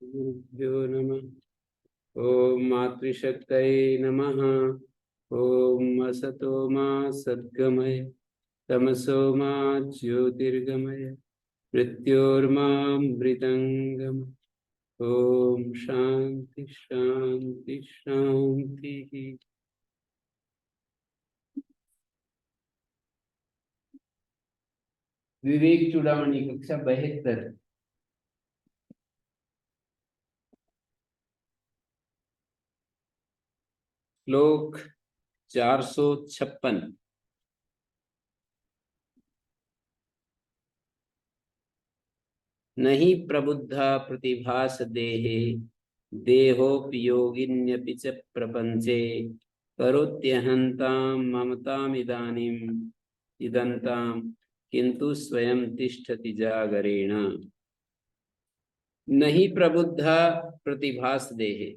गुरुभ्यो नमः। ओम मातृशक्तये नमः। ओम असतो मा सद्गमय तमसो मा ज्योतिर्गमय मृत्योर्मामृतंगमय। ओम शांति शांति शांति। विवेक चूड़ामणि कक्षा 72। श्लोक 456। नहीं प्रबुद्धा प्रतिभास देहे देहोपयोगिन्यपि च प्रपंचे करोत्यहंतां ममतामिदानीं इदन्तां किंतु स्वयं तिष्ठति जागरेण। नहीं प्रबुद्धा प्रतिभास देहे,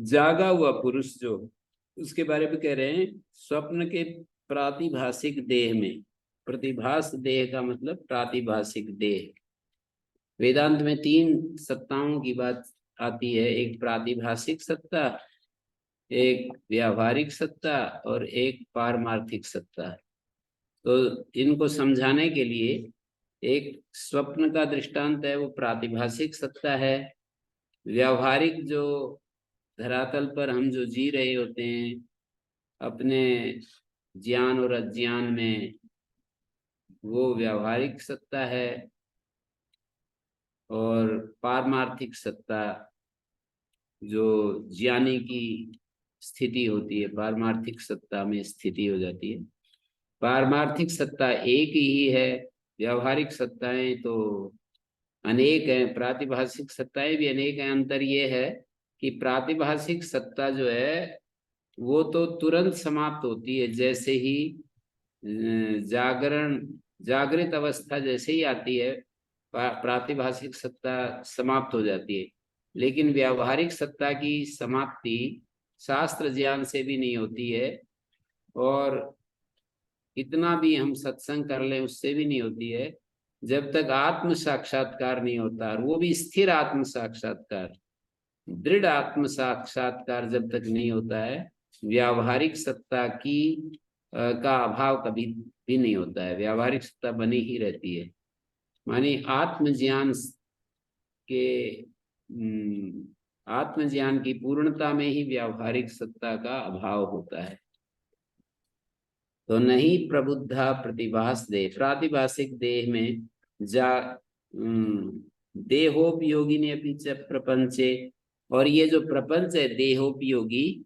जागा हुआ पुरुष जो, उसके बारे में कह रहे हैं स्वप्न के प्रातिभाषिक देह में। प्रतिभास देह का मतलब प्रातिभाषिक देह। वेदांत में 3 सत्ताओं की बात आती है, एक प्रातिभाषिक सत्ता, एक व्यावहारिक सत्ता और एक पारमार्थिक सत्ता। तो इनको समझाने के लिए एक स्वप्न का दृष्टांत है, वो प्रातिभाषिक सत्ता है। व्यावहारिक जो धरातल पर हम जो जी रहे होते हैं अपने ज्ञान और अज्ञान में, वो व्यावहारिक सत्ता है। और पारमार्थिक सत्ता जो ज्ञानी की स्थिति होती है, पारमार्थिक सत्ता में स्थिति हो जाती है। पारमार्थिक सत्ता एक ही है, व्यावहारिक सत्ताएं तो अनेक हैं, प्रातिभाषिक सत्ताएं भी अनेक हैं। अंतर ये है कि प्रातिभाषिक सत्ता जो है वो तो तुरंत समाप्त होती है, जैसे ही जागृत अवस्था जैसे ही आती है प्रातिभाषिक सत्ता समाप्त हो जाती है। लेकिन व्यावहारिक सत्ता की समाप्ति शास्त्र ज्ञान से भी नहीं होती है, और इतना भी हम सत्संग कर लें उससे भी नहीं होती है, जब तक आत्म साक्षात्कार नहीं होता। और वो भी स्थिर आत्म साक्षात्कार, दृढ़ आत्म साक्षात्कार जब तक नहीं होता है, व्यावहारिक सत्ता की का अभाव कभी भी नहीं होता है। व्यावहारिक सत्ता बनी ही रहती है। मानी आत्मज्ञान के आत्मज्ञान की पूर्णता में ही व्यावहारिक सत्ता का अभाव होता है। तो नहीं प्रबुद्धा प्रतिभास देह, प्रातिभाषिक देह में देहोपयोगिनी अपि च प्रपंचे। और ये जो प्रपंच है देहोपयोगी,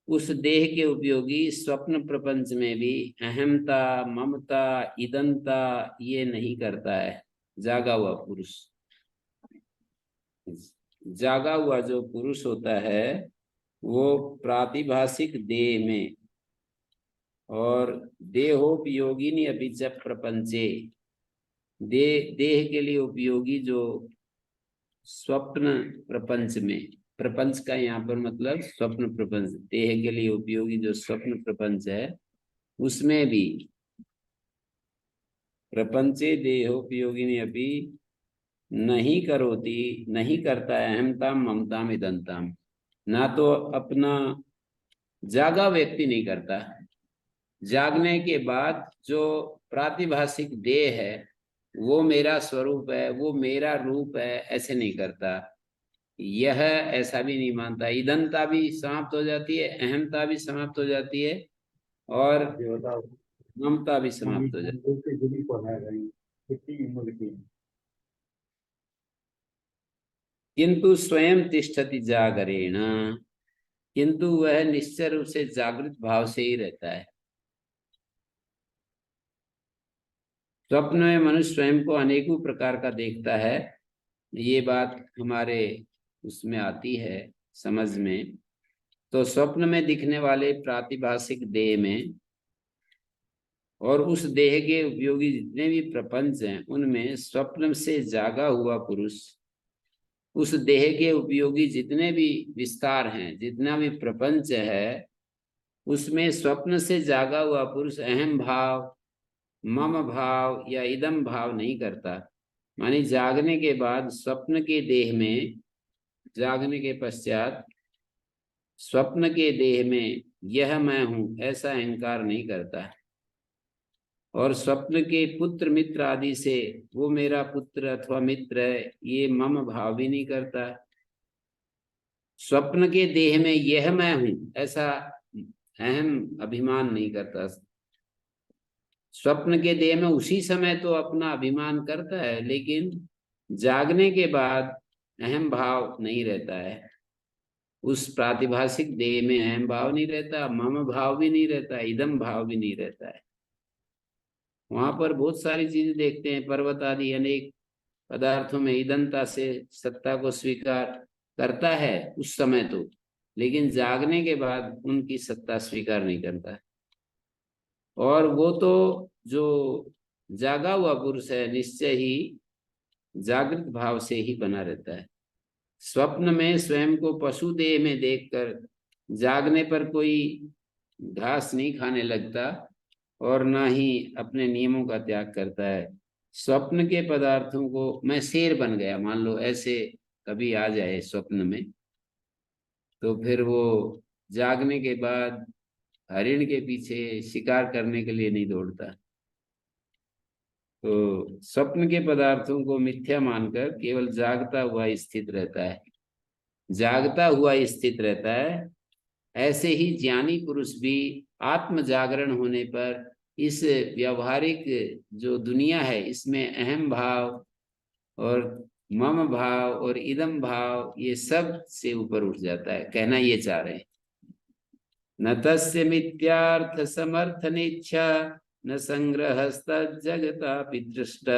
उस देह के उपयोगी स्वप्न प्रपंच में भी अहमता ममता इदंता ये नहीं करता है जागा हुआ पुरुष। जागा हुआ जो पुरुष होता है वो प्रातिभाषिक देह में और देहोपयोगिनी अपि च प्रपंचे, देह के लिए उपयोगी जो स्वप्न प्रपंच में, प्रपंच का यहाँ पर मतलब स्वप्न प्रपंच, देह के लिए उपयोगी जो स्वप्न प्रपंच है उसमें भी प्रपंचे देहोपयोगिनी अभी नहीं करोती, नहीं करता है अहमताम ममताम इदंताम। ना तो अपना जागा व्यक्ति नहीं करता, जागने के बाद जो प्रातिभाषिक देह है वो मेरा स्वरूप है, वो मेरा रूप है, ऐसे नहीं करता। यह ऐसा भी नहीं मानता, ईदनता भी समाप्त हो जाती है, अहमता भी समाप्त हो जाती है और ममता भी समाप्त हो जाती है। किंतु स्वयं तिष्ठति जागरेण, किंतु वह निश्चय रूप से जागृत भाव से ही रहता है। स्वप्न में मनुष्य स्वयं को अनेकों प्रकार का देखता है, ये बात हमारे उसमें आती है समझ में। तो स्वप्न में दिखने वाले प्रातिभाषिक देह में और उस देह के उपयोगी जितने भी प्रपंच हैं उनमें स्वप्न से जागा हुआ पुरुष उस देह के उपयोगी जितने भी विस्तार हैं, जितना भी प्रपंच है, उसमें स्वप्न से जागा हुआ पुरुष अहम भाव मम भाव या इदम भाव नहीं करता। मानी जागने के बाद स्वप्न के देह में, जागने के पश्चात स्वप्न के देह में यह मैं हूं ऐसा अहंकार नहीं करता। और स्वप्न के पुत्र मित्र आदि से वो मेरा पुत्र अथवा मित्र है ये मम भाव भी नहीं करता। स्वप्न के देह में यह मैं हूं ऐसा अहम अभिमान नहीं करता। स्वप्न के देह में उसी समय तो अपना अभिमान करता है, लेकिन जागने के बाद अहम भाव नहीं रहता है। उस प्रातिभाषिक देह में अहम भाव नहीं रहता, मम भाव भी नहीं रहता, इदम भाव भी नहीं रहता है। वहां पर बहुत सारी चीजें देखते हैं, पर्वत आदि अनेक पदार्थों में ईदनता से सत्ता को स्वीकार करता है उस समय तो, लेकिन जागने के बाद उनकी सत्ता स्वीकार नहीं करता है। और वो तो जो जागा हुआ पुरुष है निश्चय ही जागृत भाव से ही बना रहता है। स्वप्न में स्वयं को पशु देह में देखकर जागने पर कोई घास नहीं खाने लगता और ना ही अपने नियमों का त्याग करता है। स्वप्न के पदार्थों को, मैं शेर बन गया मान लो, ऐसे कभी आ जाए स्वप्न में, तो फिर वो जागने के बाद हरिण के पीछे शिकार करने के लिए नहीं दौड़ता। तो स्वप्न के पदार्थों को मिथ्या मानकर केवल जागता हुआ स्थित रहता है, जागता हुआ स्थित रहता है। ऐसे ही ज्ञानी पुरुष भी आत्म जागरण होने पर इस व्यवहारिक जो दुनिया है इसमें अहम भाव और मम भाव और इदम भाव ये सब से ऊपर उठ जाता है। कहना ये चाह रहे हैं, न तस्य मिथ्यार्थ समर्थनेच्छा न संग्रहस्तज्जगतापि दृष्ट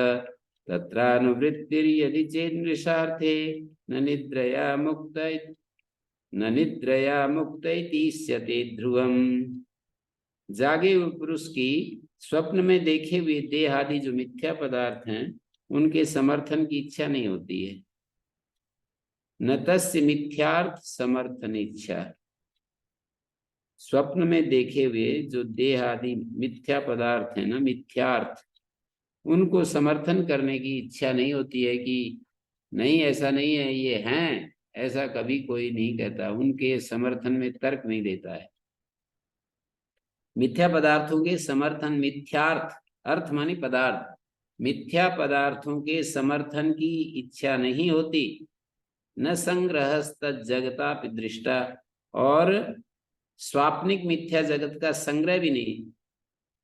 तत्रानुवृत्तिर्यदि चेन्मृषार्थे न निद्रया मुक्त न निद्रया मुक्त इतीष्यते ध्रुवम। जागे हुए पुरुष की स्वप्न में देखे हुए देह आदि जो मिथ्या पदार्थ हैं उनके समर्थन की इच्छा नहीं होती है। न तस्य मिथ्यार्थ समर्थन इच्छा, स्वप्न में देखे हुए जो देह आदि मिथ्या पदार्थ है ना, मिथ्यार्थ, उनको समर्थन करने की इच्छा नहीं होती है कि नहीं ऐसा नहीं है ये हैं, ऐसा कभी कोई नहीं कहता, उनके समर्थन में तर्क नहीं देता है। मिथ्या पदार्थों के समर्थन, मिथ्यार्थ अर्थ मानी पदार्थ, मिथ्या पदार्थों के समर्थन की इच्छा नहीं होती। न संग्रहस्त जगता दृष्टा, और स्वाप्निक मिथ्या जगत का संग्रह भी नहीं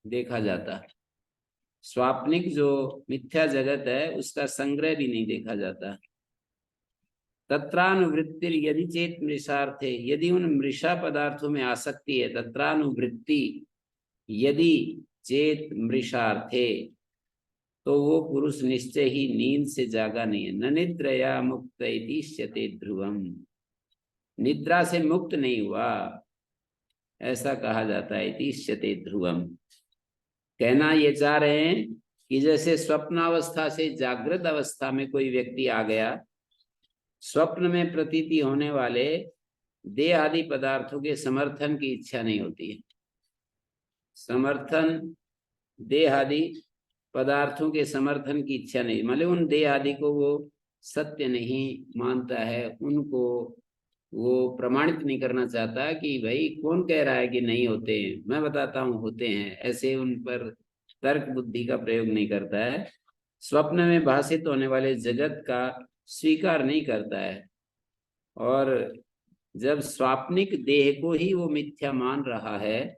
देखा जाता। स्वाप्निक जो मिथ्या जगत है उसका संग्रह भी नहीं देखा जाता। तत्रानुवृत्ति यदि चेत मृषार्थे, यदि उन मृषा पदार्थों में आसक्ति है, तत्रानुवृत्ति यदि चेत मृषार्थे, तो वो पुरुष निश्चय ही नींद से जागा नहीं है। न निद्रया मुक्त इतिष्यते ध्रुवम, निद्रा से मुक्त नहीं हुआ ऐसा कहा जाता है। इतिष्यते ध्रुवम, कहना ये चाह रहे हैं कि जैसे स्वप्नावस्था से जागृत अवस्था में कोई व्यक्ति आ गया, स्वप्न में प्रतीति होने वाले देह आदि पदार्थों के समर्थन की इच्छा नहीं होती है। समर्थन, देह आदि पदार्थों के समर्थन की इच्छा नहीं, मतलब उन देह आदि को वो सत्य नहीं मानता है, उनको वो प्रमाणित नहीं करना चाहता कि भाई कौन कह रहा है कि नहीं होते हैं, मैं बताता हूँ होते हैं, ऐसे उन पर तर्क बुद्धि का प्रयोग नहीं करता है। स्वप्न में भाषित होने वाले जगत का स्वीकार नहीं करता है। और जब स्वाप्निक देह को ही वो मिथ्या मान रहा है,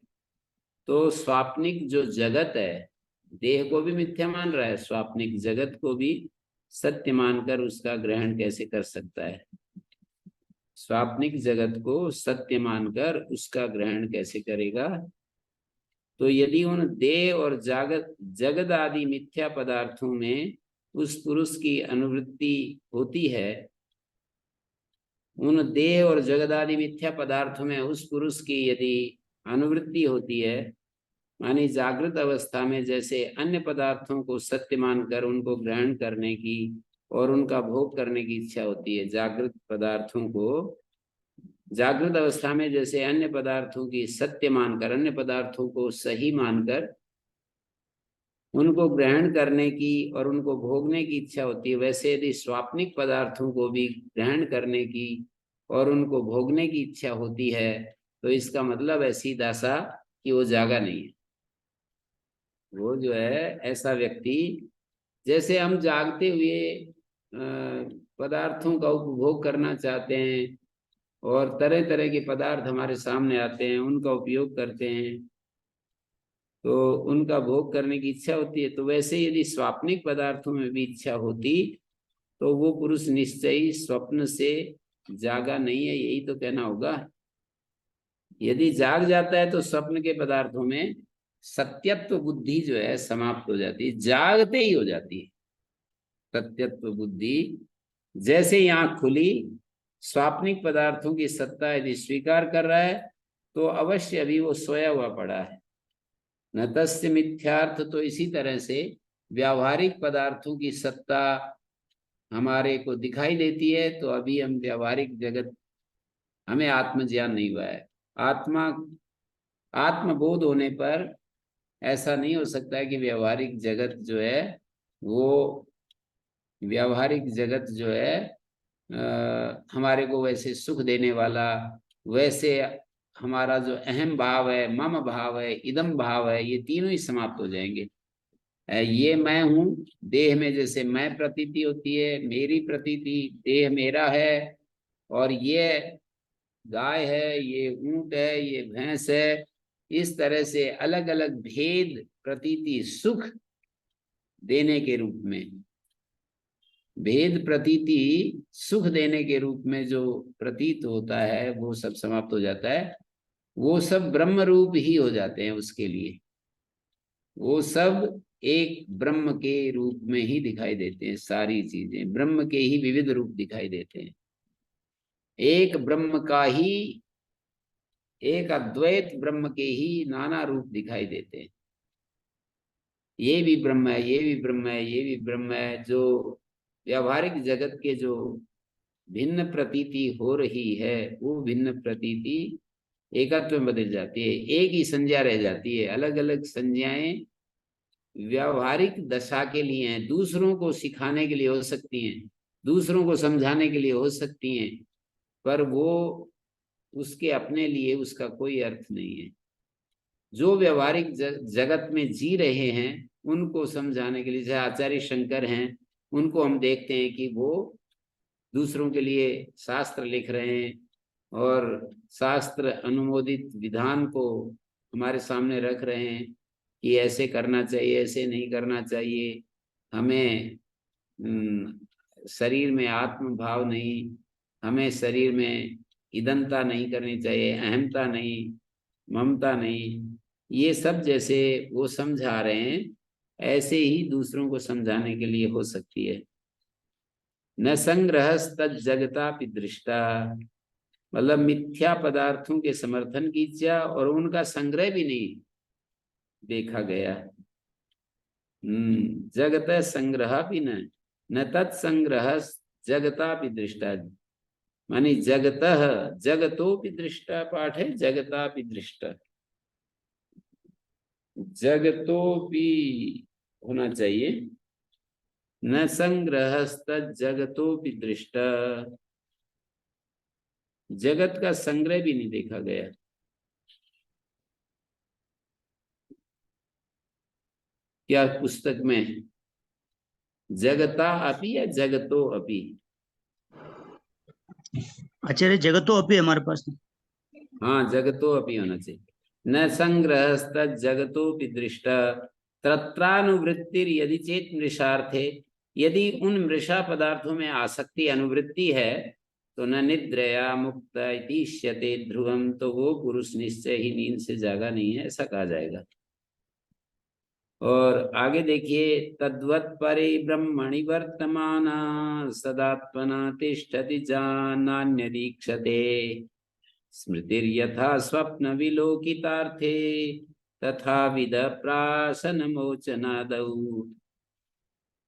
तो स्वाप्निक जो जगत है, देह को भी मिथ्या मान रहा है, स्वाप्निक जगत को भी सत्य मानकर उसका ग्रहण कैसे कर सकता है? स्वाप्निक जगत को सत्य मानकर उसका ग्रहण कैसे करेगा? तो यदि उन देह और जागत जगत आदि मिथ्या पदार्थों में उस पुरुष की अनुवृत्ति होती है, उन देह और जगत आदि मिथ्या पदार्थों में उस पुरुष की यदि अनुवृत्ति होती है, मानी जागृत अवस्था में जैसे अन्य पदार्थों को सत्य मानकर उनको ग्रहण करने की और उनका भोग करने की इच्छा होती है, जागृत पदार्थों को जागृत अवस्था में जैसे अन्य पदार्थों की सत्य मानकर, अन्य पदार्थों को सही मानकर उनको ग्रहण करने की और उनको भोगने की इच्छा होती है, वैसे यदि स्वाप्निक पदार्थों को भी ग्रहण करने की और उनको भोगने की इच्छा होती है, तो इसका मतलब ऐसी दशा कि वो जागा नहीं है। वो जो है ऐसा व्यक्ति, जैसे हम जागते हुए पदार्थों का उपभोग करना चाहते हैं और तरह तरह के पदार्थ हमारे सामने आते हैं, उनका उपयोग करते हैं, तो उनका भोग करने की इच्छा होती है, तो वैसे यदि स्वाप्निक पदार्थों में भी इच्छा होती तो वो पुरुष निश्चय ही स्वप्न से जागा नहीं है, यही तो कहना होगा। यदि जाग जाता है तो स्वप्न के पदार्थों में सत्यत्व बुद्धि जो है समाप्त हो जाती है, जागते ही हो जाती है सत्यत्व बुद्धि। जैसे ही आंख खुली, स्वाप्निक पदार्थों की सत्ता यदि स्वीकार कर रहा है तो अवश्य अभी वो सोया हुआ पड़ा है। न तस्य मिथ्यार्थ, तो इसी तरह से व्यावहारिक पदार्थों की सत्ता हमारे को दिखाई देती है, तो अभी हम व्यावहारिक जगत, हमें आत्मज्ञान नहीं हुआ है। आत्मा आत्मबोध होने पर ऐसा नहीं हो सकता है कि व्यावहारिक जगत जो है वो व्यावहारिक जगत जो है हमारे को वैसे सुख देने वाला, वैसे हमारा जो अहम भाव है, मम भाव है, इदम भाव है, ये तीनों ही समाप्त हो जाएंगे। ये मैं हूँ, देह में जैसे मैं प्रतीति होती है, मेरी प्रतीति, देह मेरा है, और ये गाय है, ये ऊंट है, ये भैंस है, इस तरह से अलग अलग भेद प्रतीति सुख देने के रूप में, भेद प्रतीति सुख देने के रूप में जो प्रतीत होता है वो सब समाप्त हो जाता है। वो सब ब्रह्म रूप ही हो जाते हैं उसके लिए, वो सब एक ब्रह्म के रूप में ही दिखाई देते हैं, सारी चीजें ब्रह्म के ही विविध रूप दिखाई देते हैं। एक ब्रह्म का ही, एक अद्वैत ब्रह्म के ही नाना रूप दिखाई देते हैं। ये भी ब्रह्म है, ये भी ब्रह्म है, ये भी ब्रह्म है। जो व्यावहारिक जगत के जो भिन्न प्रतीति हो रही है, वो भिन्न प्रतीति एकत्व में बदल जाती है, एक ही संज्ञा रह जाती है। अलग अलग संज्ञाएं व्यावहारिक दशा के लिए हैं, दूसरों को सिखाने के लिए हो सकती हैं, दूसरों को समझाने के लिए हो सकती हैं, पर वो उसके अपने लिए उसका कोई अर्थ नहीं है। जो व्यावहारिक जगत में जी रहे हैं उनको समझाने के लिए, जैसे आचार्य शंकर हैं, उनको हम देखते हैं कि वो दूसरों के लिए शास्त्र लिख रहे हैं और शास्त्र अनुमोदित विधान को हमारे सामने रख रहे हैं कि ऐसे करना चाहिए, ऐसे नहीं करना चाहिए। हमें शरीर में आत्म भाव नहीं, हमें शरीर में ईदनता नहीं करनी चाहिए, अहमता नहीं, ममता नहीं, ये सब जैसे वो समझा रहे हैं, ऐसे ही दूसरों को समझाने के लिए हो सकती है। न संग्रह जगता दृष्टा, मतलब मिथ्या पदार्थों के समर्थन की इच्छा और उनका संग्रह भी नहीं देखा गया। जगत संग्रह भी न तत्संग्रह जगता दृष्टा, मानी जगत, जगतो दृष्टा पाठ है, जगता दृष्टा, जगतो भी होना चाहिए। न संग्रहस्त जगतो दृष्टा, जगत का संग्रह भी नहीं देखा गया। क्या पुस्तक में जगता अपि या जगतो अपि? आचार्य जगतो अपि हमारे पास। हाँ, जगतो अपि होना चाहिए। न संग्रहस्त जगतो दृष्ट तत्रानुवृत्तिर यदि चेत मृषार्थे, यदि उन मृषा पदार्थों में आसक्ति अनुवृत्ति है तो न निद्रया मुक्त इतिष्यते ध्रुवम, तो वो पुरुष निश्चय ही नींद से जागा नहीं है, ऐसा कहा जाएगा। और आगे देखिए, तद्वत् परे ब्रह्मणि वर्तमान सदात्मना तिष्ठति जानान्यदीक्षते, स्मृतिर्यथा स्वप्न विलोकितार्थे तथा विद प्राशन मोचनादौ।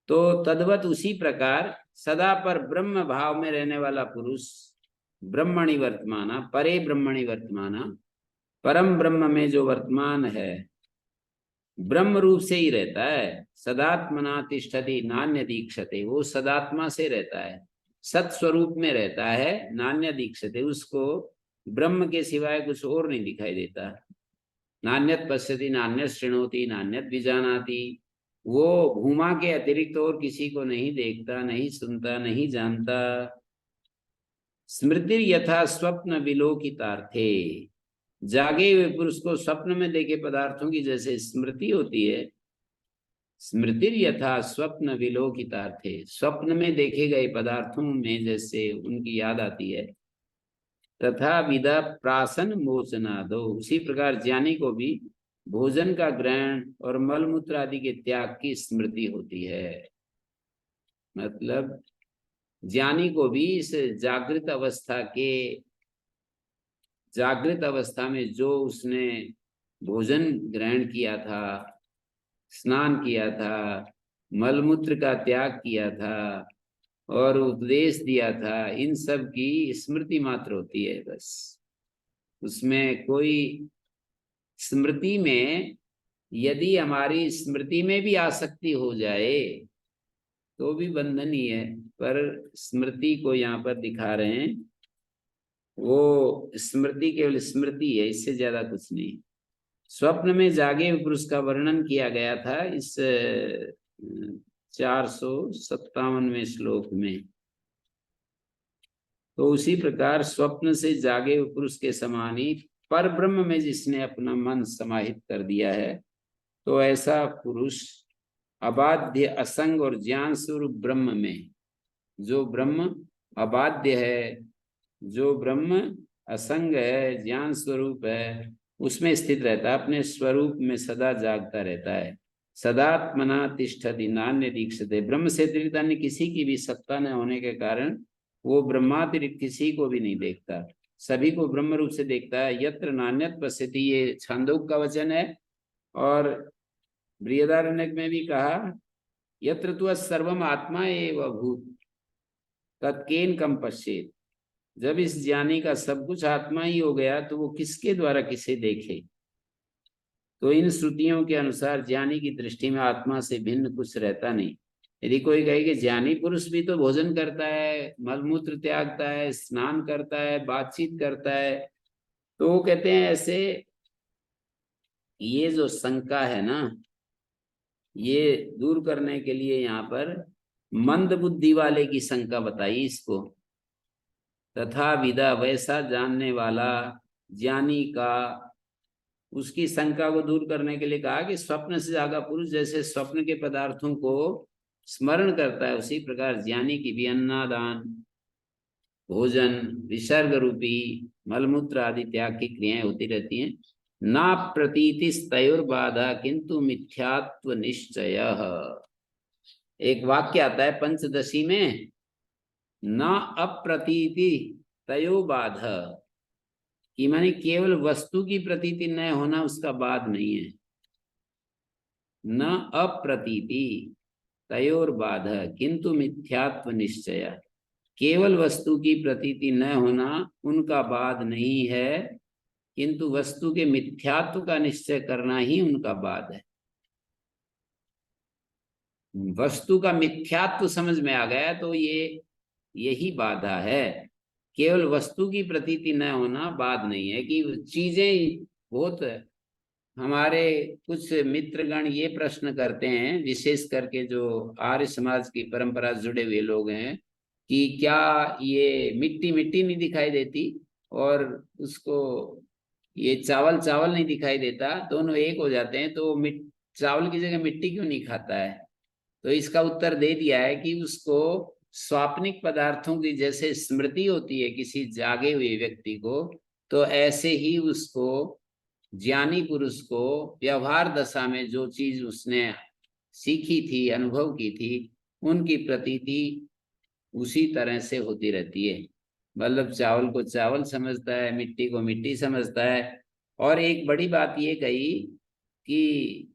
तो तद्वत उसी प्रकार सदा पर ब्रह्म भाव में रहने वाला पुरुष, ब्रह्मणि वर्तमाना, परे ब्रह्मणि वर्तमाना, परम ब्रह्म में जो वर्तमान है, ब्रह्म रूप से ही रहता है। सदात्मना तिष्ठति नान्य दीक्षते, वो सदात्मा से रहता है, सत स्वरूप में रहता है। नान्य दीक्षते, उसको ब्रह्म के सिवाय कुछ और नहीं दिखाई देता। नान्यत पश्यति नान्यत शृणोति नान्यत विजानाति, वो भूमा के अतिरिक्त और किसी को नहीं देखता, नहीं सुनता, नहीं जानता। स्मृति यथा स्वप्न विलोकितार्थे, जागे हुए पुरुष को स्वप्न में देखे पदार्थों की जैसे स्मृति होती है। स्मृति यथा स्वप्न विलोकितार्थे, स्वप्न में देखे गए पदार्थों में जैसे उनकी याद आती है। तथा विदा प्रासन मोचनादो, उसी प्रकार ज्ञानी को भी भोजन का ग्रहण और मलमूत्र आदि के त्याग की स्मृति होती है। मतलब ज्ञानी को भी इस जागृत अवस्था में जो उसने भोजन ग्रहण किया था, स्नान किया था, मलमूत्र का त्याग किया था और उपदेश दिया था, इन सब की स्मृति मात्र होती है बस। उसमें कोई स्मृति में, यदि हमारी स्मृति में भी आसक्ति हो जाए तो भी बंधन ही है। पर स्मृति को यहाँ पर दिखा रहे हैं, वो स्मृति केवल स्मृति है, इससे ज्यादा कुछ नहीं। स्वप्न में जागे हुए पुरुष का वर्णन किया गया था इस 457वें श्लोक में। तो उसी प्रकार स्वप्न से जागे हुए पुरुष के समान ही पर ब्रह्म में जिसने अपना मन समाहित कर दिया है, तो ऐसा पुरुष अबाध्य असंग और ज्ञान स्वरूप ब्रह्म में, जो ब्रह्म अबाध्य है, जो ब्रह्म असंग है, ज्ञान स्वरूप है, उसमें स्थित रहता है, अपने स्वरूप में सदा जागता रहता है। सदात्मना तिष्ठति नान्य दीक्षते, ब्रह्म से अतिरिक्त अन्य किसी की भी सत्ता न होने के कारण वो ब्रह्मातिरिक्त किसी को भी नहीं देखता, सभी को ब्रह्म रूप से देखता है। यत्र नान्यत पश्यति, ये छांदोग्य का वचन है। और बृहदारण्यक में भी कहा, यत्र तु सर्वम आत्मा एव भूत तत्केन कम पश्येत, जब इस ज्ञानी का सब कुछ आत्मा ही हो गया तो वो किसके द्वारा किसे देखे। तो इन श्रुतियों के अनुसार ज्ञानी की दृष्टि में आत्मा से भिन्न कुछ रहता नहीं। यदि कोई कहे कि ज्ञानी पुरुष भी तो भोजन करता है, मलमूत्र त्यागता है, स्नान करता है, बातचीत करता है, तो वो कहते हैं ऐसे, ये जो शंका है ना, ये दूर करने के लिए यहाँ पर मंद बुद्धि वाले की शंका बताई इसको। तथा विदा, वैसा जानने वाला ज्ञानी का, उसकी शंका को दूर करने के लिए कहा कि स्वप्न से जागा पुरुष जैसे स्वप्न के पदार्थों को स्मरण करता है, उसी प्रकार ज्ञानी की भी अन्नादान, भोजन, विसर्ग रूपी मलमूत्र आदि त्याग की क्रियाएं होती रहती हैं। ना प्रतीति तयोर्बाधा किंतु मिथ्यात्व निश्चय। एक वाक्य आता है पंचदशी में, न अप्रतीति तयो बाध, कि माने केवल वस्तु की प्रतीति न होना उसका बाध नहीं है। न अप्रतीति तयोर बाध किंतु मिथ्यात्व निश्चय, केवल वस्तु की प्रतीति न होना उनका बाध नहीं है, किंतु वस्तु के मिथ्यात्व का निश्चय करना ही उनका बाध है। वस्तु का मिथ्यात्व समझ में आ गया तो ये यही बाधा है। केवल वस्तु की प्रतीति न होना बाध नहीं है, कि चीजें बहुत, हमारे कुछ मित्रगण ये प्रश्न करते हैं, विशेष करके जो आर्य समाज की परंपरा से जुड़े हुए लोग हैं, कि क्या ये मिट्टी मिट्टी नहीं दिखाई देती और उसको ये चावल चावल नहीं दिखाई देता, दोनों एक हो जाते हैं, तो चावल की जगह मिट्टी क्यों नहीं खाता है। तो इसका उत्तर दे दिया है कि उसको स्वाप्निक पदार्थों की जैसे स्मृति होती है किसी जागे हुए व्यक्ति को, तो ऐसे ही उसको ज्ञानी पुरुष को व्यवहार दशा में जो चीज उसने सीखी थी, अनुभव की थी, उनकी प्रतीति उसी तरह से होती रहती है। मतलब चावल को चावल समझता है, मिट्टी को मिट्टी समझता है। और एक बड़ी बात ये कही कि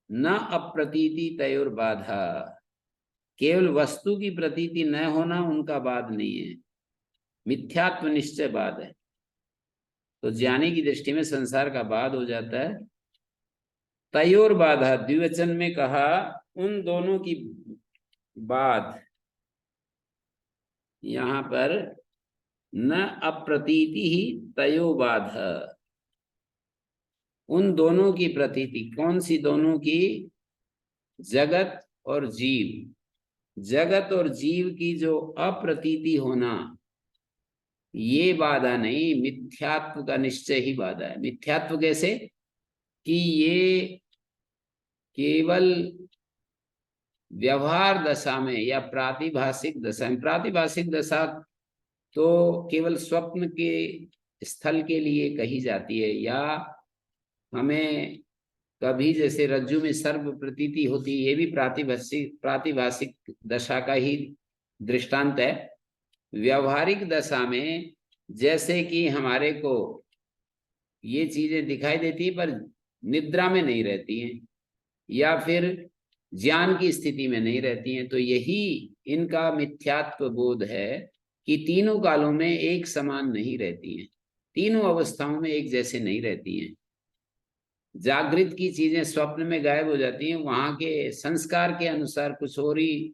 न अप्रतीति तयोर बाधा, केवल वस्तु की प्रतीति न होना उनका बाध नहीं है, मिथ्यात्व निश्चय बाध है। तो ज्ञानी की दृष्टि में संसार का बाध हो जाता है। तयोर बाधा, द्विवचन में कहा उन दोनों की बाध, यहाँ पर न अप्रतीति ही तयो बाध, उन दोनों की प्रतीति, कौन सी दोनों की? जगत और जीव, जगत और जीव की जो अप्रतीति होना, ये बाधा नहीं, मिथ्यात्व का निश्चय ही बाधा है। मिथ्यात्व कैसे? कि ये केवल व्यवहार दशा में या प्रातिभाषिक दशा में, प्रातिभाषिक दशा तो केवल स्वप्न के स्थल के लिए कही जाती है, या हमें कभी जैसे रज्जु में सर्प प्रतीति होती है, ये भी प्रातिभाषिक दशा का ही दृष्टांत है। व्यवहारिक दशा में जैसे कि हमारे को ये चीजें दिखाई देती है पर निद्रा में नहीं रहती हैं, या फिर ज्ञान की स्थिति में नहीं रहती हैं, तो यही इनका मिथ्यात्व बोध है कि तीनों कालों में एक समान नहीं रहती हैं, तीनों अवस्थाओं में एक जैसे नहीं रहती हैं। जागृत की चीजें स्वप्न में गायब हो जाती हैं, वहां के संस्कार के अनुसार कुछ और ही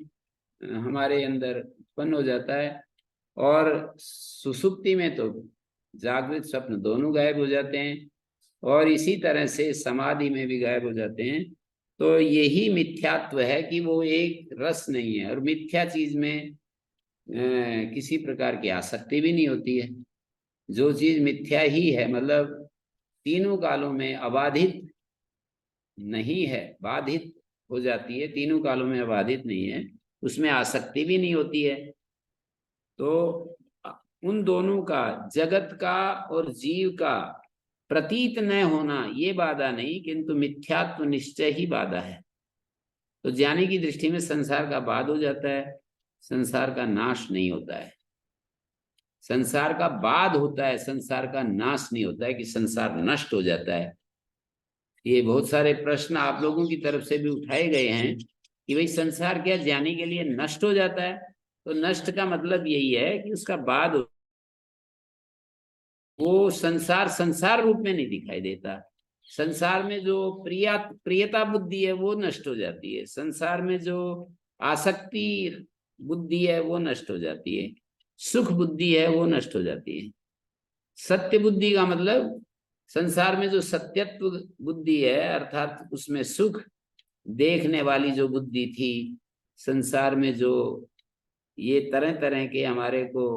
हमारे अंदर उत्पन्न हो जाता है, और सुसुप्ति में तो जागृत स्वप्न दोनों गायब हो जाते हैं, और इसी तरह से समाधि में भी गायब हो जाते हैं। तो यही मिथ्यात्व है कि वो एक रस नहीं है, और मिथ्या चीज में किसी प्रकार की आसक्ति भी नहीं होती है। जो चीज मिथ्या ही है, मतलब तीनों कालों में अबाधित नहीं है, बाधित हो जाती है, तीनों कालों में अबाधित नहीं है, उसमें आसक्ति भी नहीं होती है। तो उन दोनों का, जगत का और जीव का प्रतीत न होना ये बाधा नहीं, किंतु मिथ्यात्व निश्चय ही बाधा है। तो ज्ञानी की दृष्टि में संसार का बाध हो जाता है, संसार का नाश नहीं होता है। संसार का बाध होता है, संसार का नाश नहीं होता है कि संसार नष्ट हो जाता है। ये बहुत सारे प्रश्न आप लोगों की तरफ से भी उठाए गए हैं कि भाई संसार क्या ज्ञानी के लिए नष्ट हो जाता है? तो नष्ट का मतलब यही है कि उसका बाध, वो संसार संसार रूप में नहीं दिखाई देता। संसार में जो प्रियता बुद्धि है वो नष्ट हो जाती है, संसार में जो आसक्ति बुद्धि है वो नष्ट हो जाती है, सुख बुद्धि है वो नष्ट हो जाती है। सत्य बुद्धि का मतलब संसार में जो सत्यत्व बुद्धि है, अर्थात उसमें सुख देखने वाली जो बुद्धि थी, संसार में जो ये तरह तरह के हमारे को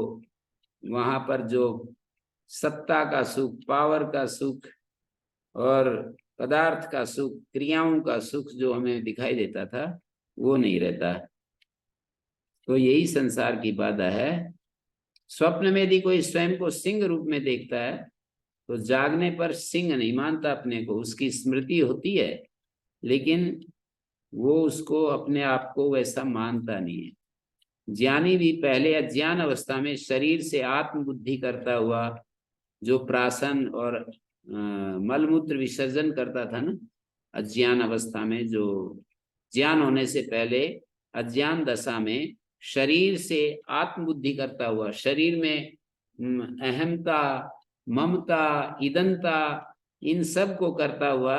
वहां पर जो सत्ता का सुख, पावर का सुख और पदार्थ का सुख, क्रियाओं का सुख जो हमें दिखाई देता था वो नहीं रहता। तो यही संसार की बाधा है। स्वप्न में यदि कोई स्वयं को सिंह रूप में देखता है तो जागने पर सिंह नहीं मानता अपने को, उसकी स्मृति होती है लेकिन वो उसको अपने आप को वैसा मानता नहीं है। ज्ञानी भी पहले अज्ञान अवस्था में शरीर से आत्मबुद्धि करता हुआ जो प्राशन और मलमूत्र विसर्जन करता था ना, अज्ञान अवस्था में, जो ज्ञान होने से पहले अज्ञान दशा में शरीर से आत्मबुद्धि करता हुआ, शरीर में अहमता, ममता, ईदनता, इन सब को करता हुआ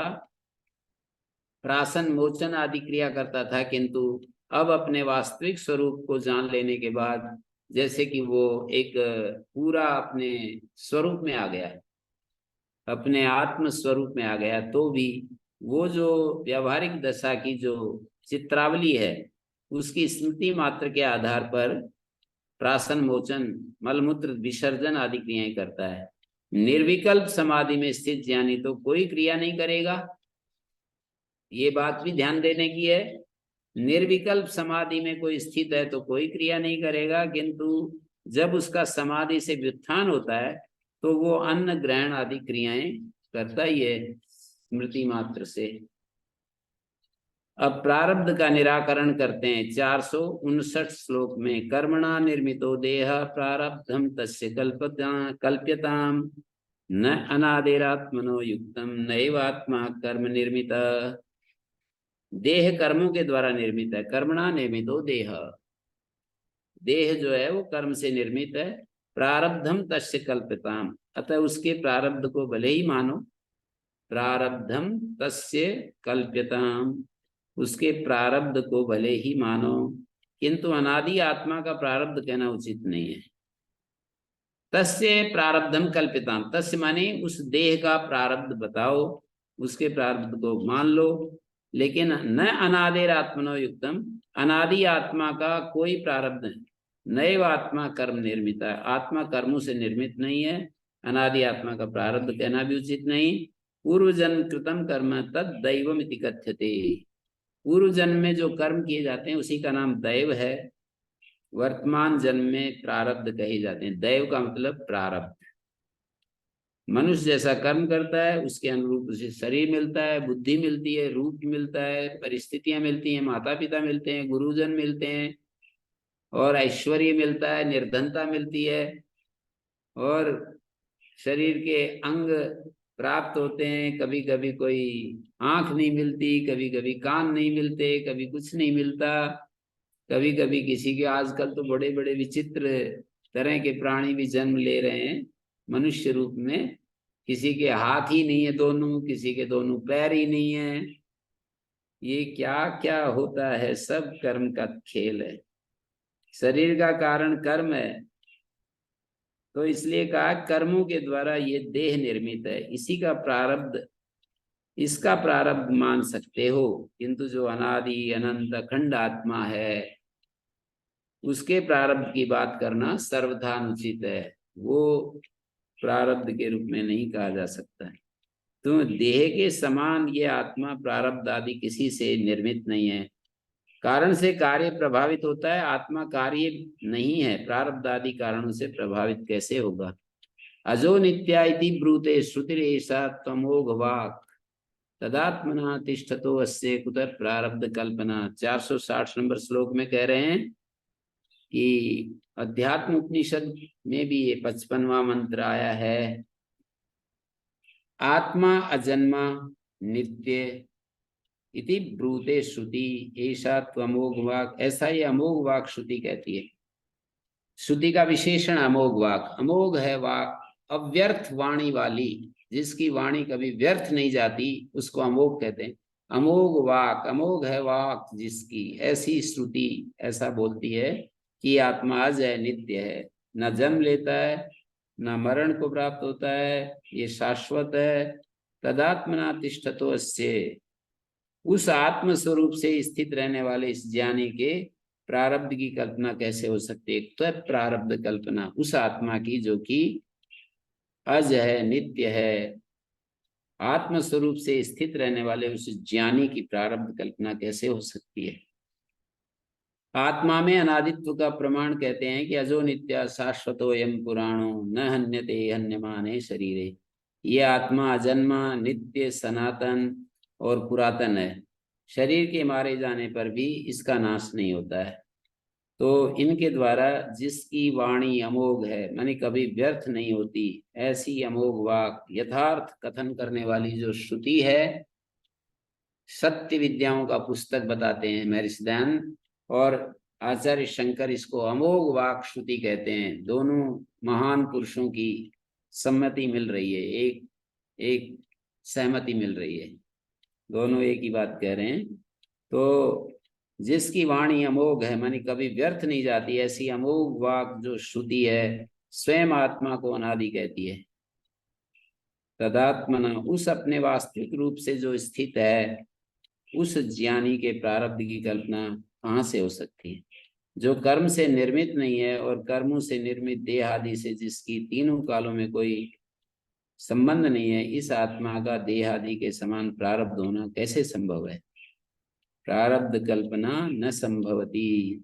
प्राशन मोचन आदि क्रिया करता था, किंतु अब अपने वास्तविक स्वरूप को जान लेने के बाद जैसे कि वो एक पूरा अपने स्वरूप में आ गया, अपने आत्म स्वरूप में आ गया, तो भी वो जो व्यावहारिक दशा की जो चित्रावली है उसकी स्मृति मात्र के आधार पर प्राशन मोचन, मलमूत्र विसर्जन आदि क्रियाएं करता है। निर्विकल्प समाधि में स्थित ज्ञानी तो कोई क्रिया नहीं करेगा, ये बात भी ध्यान देने की है। निर्विकल्प समाधि में कोई स्थित है तो कोई क्रिया नहीं करेगा, किंतु जब उसका समाधि से व्युत्थान होता है तो वो अन्न ग्रहण आदि क्रियाएं करता ही है स्मृति मात्र से। अब प्रारब्ध का निराकरण करते हैं 459 श्लोक में। कर्मणा निर्मितो देह प्रारब्धम तस्य कल्प्यताम न अनादिरात्मनो युक्तम नैवात्मा कर्म निर्मित। देह कर्मों के द्वारा निर्मित है। कर्मणा निर्मितो देह, देह जो है वो कर्म से निर्मित है। प्रारब्धम तस्य कल्प्यताम, अतः उसके प्रारब्ध को भले ही मानो, प्रारब्धम तस्य कल्प्यताम, उसके प्रारब्ध को भले ही मानो, किंतु अनादि आत्मा का प्रारब्ध कहना उचित नहीं है। तस्य प्रारब्धम कल्पिताम, तस्य माने उस देह का प्रारब्ध बताओ, उसके प्रारब्ध को मान लो, लेकिन न अनादिर आत्मनो युक्तम, अनादि आत्मा का कोई प्रारब्ध नहीं। नैव आत्मा कर्म निर्मित, आत्मा कर्मों से निर्मित नहीं है, अनादि आत्मा का प्रारब्ध कहना भी उचित नहीं। पूर्व जन्म कृतम कर्म तद दैवम इति कथ्यते, पूर्व जन्म में जो कर्म किए जाते हैं उसी का नाम दैव है। वर्तमान जन्म में प्रारब्ध कहे जाते हैं। दैव का मतलब प्रारब्ध। मनुष्य जैसा कर्म करता है उसके अनुरूप उसे शरीर मिलता है, बुद्धि मिलती है, रूप मिलता है, परिस्थितियां मिलती हैं, माता पिता मिलते हैं, गुरुजन मिलते हैं, और ऐश्वर्य मिलता है, निर्धनता मिलती है, और शरीर के अंग प्राप्त होते हैं। कभी कभी कोई आंख नहीं मिलती, कभी कभी कान नहीं मिलते, कभी कुछ नहीं मिलता, कभी कभी किसी के, आजकल तो बड़े बड़े विचित्र तरह के प्राणी भी जन्म ले रहे हैं मनुष्य रूप में। किसी के हाथ ही नहीं है दोनों, किसी के दोनों पैर ही नहीं है। ये क्या क्या होता है, सब कर्म का खेल है। शरीर का कारण कर्म है, तो इसलिए कहा कर्मों के द्वारा ये देह निर्मित है, इसी का प्रारब्ध, इसका प्रारब्ध मान सकते हो, किंतु जो अनादि अनंत अखंड आत्मा है उसके प्रारब्ध की बात करना सर्वथा अनुचित है। वो प्रारब्ध के रूप में नहीं कहा जा सकता है। तो देह के समान ये आत्मा प्रारब्ध आदि किसी से निर्मित नहीं है। कारण से कार्य प्रभावित होता है, आत्मा कार्य नहीं है, प्रारब्ध आदि कारणों से प्रभावित कैसे होगा। अजो नित्या इति ब्रूते श्रुतिरेषा तमोघ वाक् तदात्मना तिष्ठतो अस्य कुतः प्रारब्ध कल्पना। 460 नंबर श्लोक में कह रहे हैं कि अध्यात्म उपनिषद में भी ये 55वां मंत्र आया है, आत्मा अजन्मा नित्य इति ब्रूते श्रुति ऐसा त्वमोघ वाक्, ऐसा ये अमोघ वाक् श्रुति कहती है। श्रुति का विशेषण अमोघ वाक्, अमोघ है वाक्, अव्यर्थ वाणी वाली, जिसकी वाणी कभी व्यर्थ नहीं जाती उसको अमोघ कहते हैं। अमोघ वाक्, अमोघ है वाक् जिसकी, ऐसी श्रुति ऐसा बोलती है कि आत्मा अज है, नित्य है, न जन्म लेता है, न मरण को प्राप्त होता है, ये शाश्वत है। तदात्मना तिष्ठतो अस्य, उस आत्म स्वरूप से स्थित रहने वाले इस ज्ञानी के प्रारब्ध की कल्पना कैसे हो सकती है। तो प्रारब्ध कल्पना उस आत्मा की जो कि अज है, नित्य है, आत्म स्वरूप से स्थित रहने वाले उस ज्ञानी की प्रारब्ध कल्पना कैसे हो सकती है। आत्मा में अनादित्व का प्रमाण कहते हैं कि अजो नित्य शाश्वतो यम पुराणो न हन्यते हन्यमाने शरीरे, ये आत्मा अजन्मा, नित्य, सनातन और पुरातन है। शरीर के मारे जाने पर भी इसका नाश नहीं होता है। तो इनके द्वारा जिसकी वाणी अमोघ है, माने कभी व्यर्थ नहीं होती, ऐसी अमोघ वाक यथार्थ कथन करने वाली जो श्रुति है, सत्य विद्याओं का पुस्तक बताते हैं महर्षि दयानंद और आचार्य शंकर, इसको अमोघ वाक श्रुति कहते हैं। दोनों महान पुरुषों की सम्मति मिल रही है, एक सहमति मिल रही है, दोनों एक ही बात कह रहे हैं। तो जिसकी वाणी अमोघ है, मानी कभी व्यर्थ नहीं जाती, ऐसी अमोघ वाक जो श्रुति है स्वयं आत्मा को अनादि कहती है। तदात्मना, उस अपने वास्तविक रूप से जो स्थित है उस ज्ञानी के प्रारब्ध की कल्पना कहाँ से हो सकती है, जो कर्म से निर्मित नहीं है और कर्मों से निर्मित देह आदि से जिसकी तीनों कालों में कोई संबंध नहीं है। इस आत्मा का देह आदि के समान प्रारब्ध होना कैसे संभव है। प्रारब्ध कल्पना न संभवती।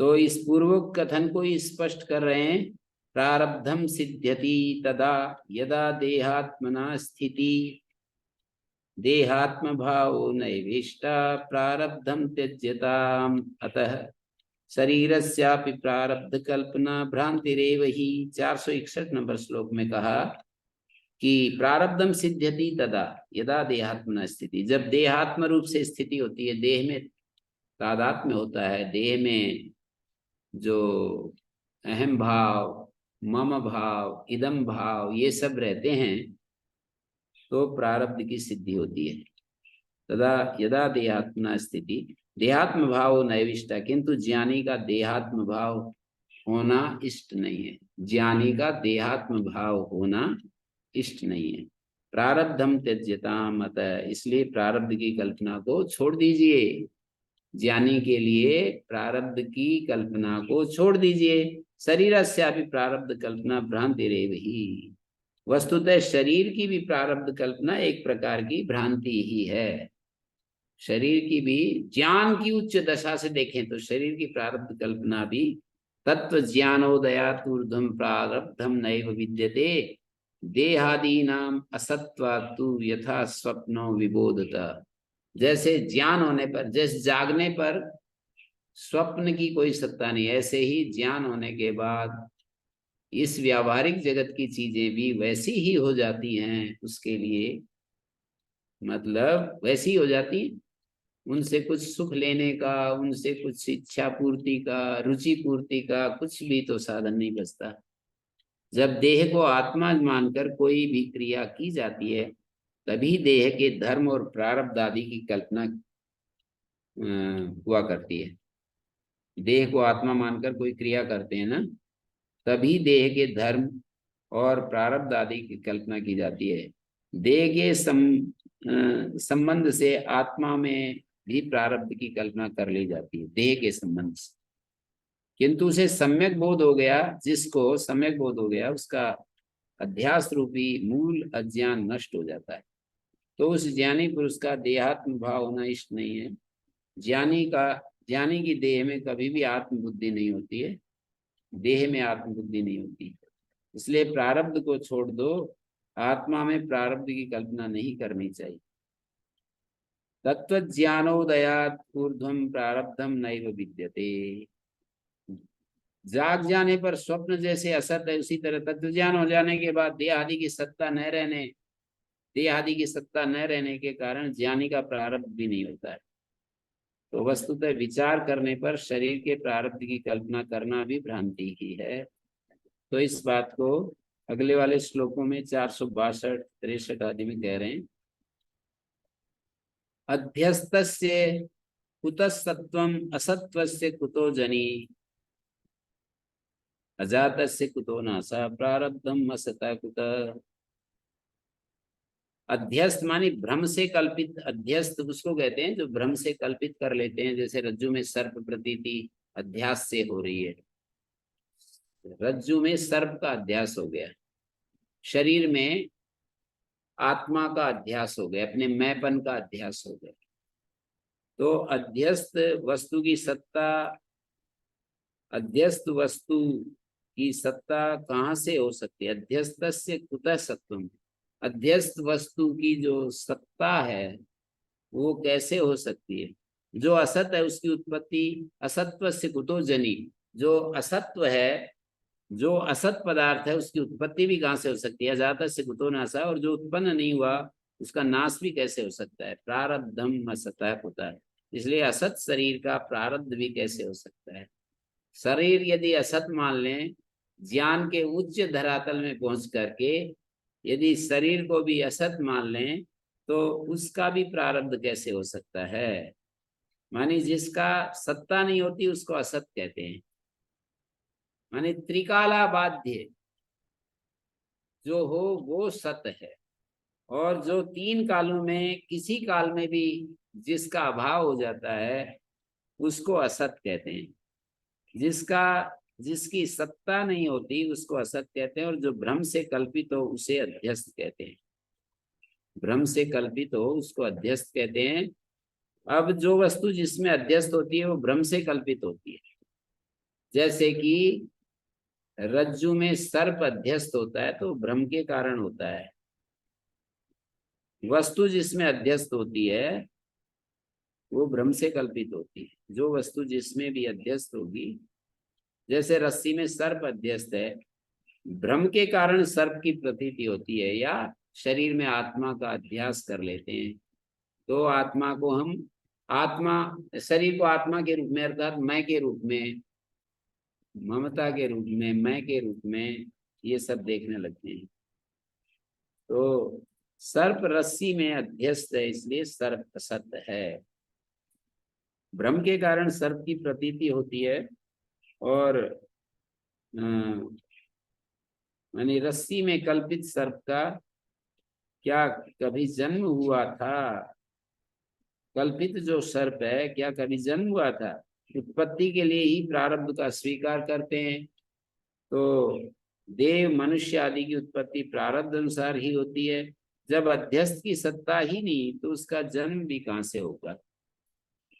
तो इस पूर्वोक्त कथन को स्पष्ट कर रहे हैं, प्रारब्धम सिद्ध्यति तदा यदा देहात्मना स्थिति देहात्म भाव नैविष्टा प्रारब्धम त्यज्यताम, अतः शरीरस्यापि प्रारब्ध कल्पना भ्रांतिरेव ही। 461 नंबर श्लोक में कहा कि प्रारब्धम सिद्ध्यति तदा यदा देहात्मना स्थिति, जब देहात्म रूप से स्थिति होती है, देह में तादात्म्य होता है, देह में जो अहम भाव, मम भाव, इदम भाव, ये सब रहते हैं, तो प्रारब्ध की सिद्धि होती है। तदा यदा देहात्मना स्थिति, देहात्म भाव नैविष्टा, किंतु ज्ञानी का देहात्म भाव होना इष्ट नहीं है। ज्ञानी का देहात्म भाव होना इष्ट नहीं है। प्रारब्धम त्यज्यताम, अतः इसलिए प्रारब्ध की कल्पना को छोड़ दीजिए। ज्ञानी के लिए प्रारब्ध की कल्पना को छोड़ दीजिए। शरीरस्यापि प्रारब्ध कल्पना भ्रांतिरेव ही, वस्तुतः शरीर की भी प्रारब्ध कल्पना एक प्रकार की भ्रांति ही है। शरीर की भी ज्ञान की उच्च दशा से देखें तो शरीर की प्रारब्ध कल्पना भी तत्व ज्ञानोदयात् ऊर्ध्वं प्रारब्धम नैव विद्यते देहादीनाम असत्वात्तु यथा स्वप्नो विबोधता। जैसे ज्ञान होने पर, जैसे जागने पर स्वप्न की कोई सत्ता नहीं, ऐसे ही ज्ञान होने के बाद इस व्यावहारिक जगत की चीजें भी वैसी ही हो जाती हैं उसके लिए, मतलब वैसी हो जाती हैं। उनसे कुछ सुख लेने का, उनसे कुछ इच्छा पूर्ति का, रुचि पूर्ति का कुछ भी तो साधन नहीं बचता। जब देह को आत्मा मानकर कोई भी क्रिया की जाती है तभी देह के धर्म और प्रारब्ध आदि की कल्पना हुआ करती है। देह को आत्मा मानकर कोई क्रिया करते हैं ना, तभी देह के धर्म और प्रारब्ध आदि की कल्पना की जाती है। देह के संबंध से आत्मा में भी प्रारब्ध की कल्पना कर ली जाती है, देह के संबंध से। किंतु उसे सम्यक बोध हो गया, जिसको सम्यक बोध हो गया उसका अध्यास रूपी मूल अज्ञान नष्ट हो जाता है। तो उस ज्ञानी पुरुष का देहात्म भाव होना इष्ट नहीं है। ज्ञानी की देह में कभी भी आत्म बुद्धि नहीं होती है, देह में आत्म बुद्धि नहीं होती। इसलिए प्रारब्ध को छोड़ दो, आत्मा में प्रारब्ध की कल्पना नहीं करनी चाहिए। तत्व ज्ञानोदयात् ऊर्ध्वं प्रारब्धम नैव विद्यते। जाग जाने पर स्वप्न जैसे असत है, उसी तरह तत्व ज्ञान हो जाने के बाद देह आदि की सत्ता न रहने के कारण ज्ञानी का प्रारब्ध भी नहीं होता है। तो वस्तुतः विचार करने पर शरीर के प्रारब्ध की कल्पना करना भी भ्रांति ही है। तो इस बात को अगले वाले श्लोकों में 462-63 आदि में कह रहे हैं। अध्यस्तस्य कुतः सत्वम असत्वस्य कुतो जनी, अजातस्य कुतो नासा प्रारब्धम असता कुतः। अध्यस्त मानी भ्रम से कल्पित, अध्यस्त उसको कहते हैं जो भ्रम से कल्पित कर लेते हैं। जैसे रज्जु में सर्प प्रतीति अध्यास से हो रही है, रज्जु में सर्प का अध्यास हो गया, शरीर में आत्मा का अध्यास हो गया, अपने मैंपन का अध्यास हो गया। तो अध्यस्त वस्तु की सत्ता, अध्यस्त वस्तु की सत्ता कहाँ से हो सकती है? अध्यस्तस्य कुतः सत्वम, अध्यस्त वस्तु की जो सत्ता है वो कैसे हो सकती है? जो असत है उसकी उत्पत्ति असत्व से कुतो जनी, जो असत्व है, जो असत पदार्थ है उसकी उत्पत्ति भी कहाँ से हो सकती है? अजात से कुतो नासा, और जो उत्पन्न नहीं हुआ उसका नाश भी कैसे हो सकता है? प्रारब्धम असतः कुतः। इसलिए असत शरीर का प्रारब्ध भी कैसे हो सकता है? शरीर यदि असत मान लें, ज्ञान के उच्च धरातल में पहुंच करके यदि शरीर को भी असत मान लें तो उसका भी प्रारब्ध कैसे हो सकता है? मानी जिसका सत्ता नहीं होती उसको असत कहते हैं। मानी त्रिकाला बाध्य जो हो वो सत है, और जो तीन कालों में किसी काल में भी जिसका अभाव हो जाता है उसको असत कहते हैं। जिसकी सत्ता नहीं होती उसको असत कहते हैं, और जो भ्रम से कल्पित हो उसे अध्यस्त कहते हैं। भ्रम से कल्पित हो उसको अध्यस्त कहते हैं। अब जो वस्तु जिसमें अध्यस्त होती है वो भ्रम से कल्पित होती है। जैसे कि रज्जु में सर्प अध्यस्त होता है तो भ्रम के कारण होता है। वस्तु जिसमें अध्यस्त होती है वो भ्रम से कल्पित होती है। जो वस्तु जिसमें भी अध्यस्त होगी, जैसे रस्सी में सर्प अध्यस्त है, भ्रम के कारण सर्प की प्रतीति होती है, या शरीर में आत्मा का अध्यास कर लेते हैं तो आत्मा को हम शरीर को आत्मा के रूप में अर्थात मैं के रूप में, ममता के रूप में, मैं के रूप में ये सब देखने लगते हैं। तो सर्प रस्सी में अध्यस्त है, इसलिए सर्प असत है। भ्रम के कारण सर्प की प्रतीति होती है, और यानी रस्सी में कल्पित सर्प का क्या कभी जन्म हुआ था? कल्पित जो सर्प है क्या कभी जन्म हुआ था? उत्पत्ति के लिए ही प्रारब्ध का स्वीकार करते हैं, तो देव मनुष्य आदि की उत्पत्ति प्रारब्ध अनुसार ही होती है। जब अध्यस्त की सत्ता ही नहीं, तो उसका जन्म भी कहाँ से होगा,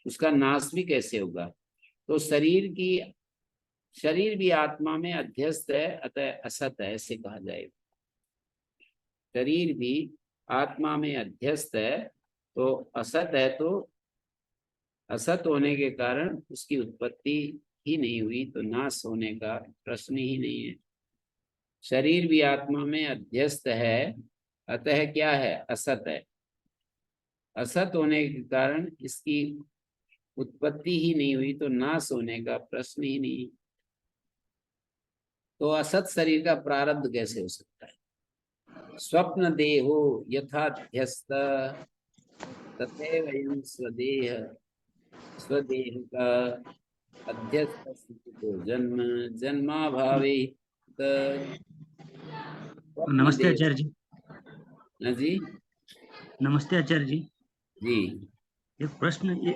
उसका नाश भी कैसे होगा? तो शरीर भी आत्मा में अध्यस्त है, अतः असत है, ऐसे कहा जाएगा। शरीर भी आत्मा में अध्यस्त है तो असत है, तो असत होने के कारण उसकी उत्पत्ति ही नहीं हुई, तो नाश होने का प्रश्न ही नहीं है। शरीर भी आत्मा में अध्यस्त है, अतः क्या है? असत है। असत होने के कारण इसकी उत्पत्ति ही नहीं हुई, तो नाश होने का प्रश्न ही नहीं। तो असत शरीर का प्रारब्ध कैसे हो सकता है? स्वप्न देहो यथाध्यस्त तथैवयं स्वदेह का अध्यस्त तो जन्म जन्माभावे स्वप्न नमस्ते देह। आचार्य जी। हाँ जी। नमस्ते आचार्य जी। जी एक प्रश्न, ये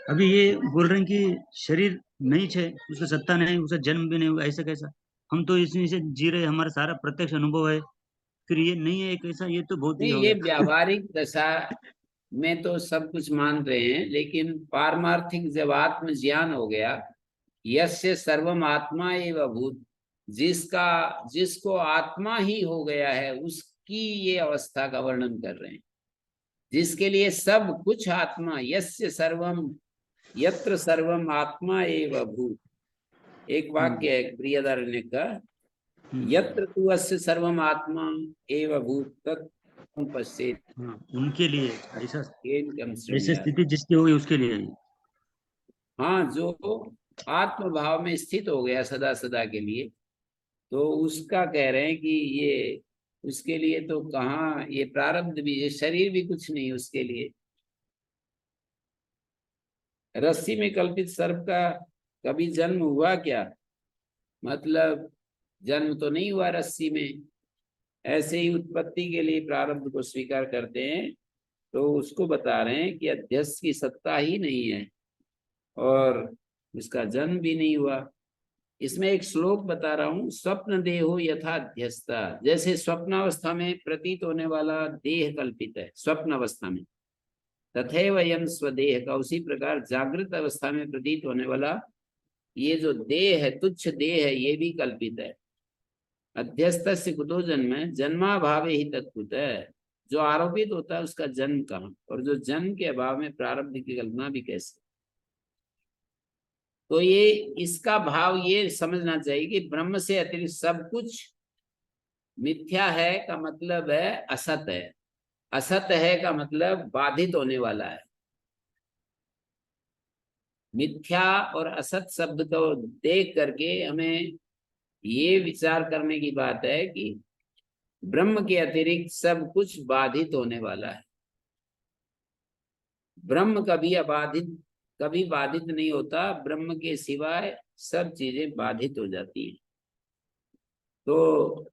अभी ये बोल रहे हैं कि शरीर नहीं है, उसका सत्ता नहीं, उसका जन्म भी नहीं हुआ, ऐसा कैसा? हम तो इसमें से जी रहे, हमारा सारा प्रत्यक्ष अनुभव है, फिर ये नहीं है एक ऐसा, ये तो बहुत ही नहीं, हो ये गया। व्यावहारिक दशा में तो सब कुछ मान रहे हैं, लेकिन पारमार्थिक जब आत्म ज्ञान हो गया, यस्य सर्वम आत्मा एव भूत, जिसका जिसको आत्मा ही हो गया है, उसकी ये अवस्था का वर्णन कर रहे हैं। जिसके लिए सब कुछ आत्मा, यस्य सर्वम यत्र सर्वम आत्मा एव भूत। एक वाक्य है प्रियदर्शन्य का, यत्र तु अस्य सर्वम आत्मा एव भूत तत् पश्येत् हाँ, उनके लिए ऐसा, येन ऐसी शृणुयात्। स्थिति जिसकी होगी उसके लिए है। हाँ, जो आत्म भाव में स्थित हो गया सदा सदा के लिए, तो उसका कह रहे हैं कि ये उसके लिए तो कहाँ, ये प्रारब्ध भी, ये शरीर भी कुछ नहीं उसके लिए। रस्सी में कल्पित सर्प का कभी जन्म हुआ क्या? मतलब जन्म तो नहीं हुआ रस्सी में। ऐसे ही उत्पत्ति के लिए प्रारब्ध को स्वीकार करते हैं, तो उसको बता रहे हैं कि अध्यक्ष की सत्ता ही नहीं है और इसका जन्म भी नहीं हुआ। इसमें एक श्लोक बता रहा हूं, स्वप्न देहो यथा अध्यस्ता, जैसे स्वप्नावस्था में प्रतीत होने वाला देह कल्पित है स्वप्न अवस्था में, तथैव अयं स्वदेह का, उसी प्रकार जागृत अवस्था में प्रतीत होने वाला ये जो देह है, तुच्छ देह है, ये भी कल्पित है। अध्यस्त कुतो जन्म है, जन्माभावे ही तत्कुत है। जो आरोपित होता है उसका जन्म कहाँ, और जो जन्म के अभाव में प्रारब्ध की कल्पना भी कैसे? तो ये इसका भाव ये समझना चाहिए कि ब्रह्म से अतिरिक्त सब कुछ मिथ्या है का मतलब है असत है। असत है का मतलब बाधित होने वाला है। मिथ्या और असत शब्द को देख करके हमें ये विचार करने की बात है कि ब्रह्म के अतिरिक्त सब कुछ बाधित होने वाला है। ब्रह्म कभी बाधित नहीं होता, ब्रह्म के सिवाय सब चीजें बाधित हो जाती हैं। तो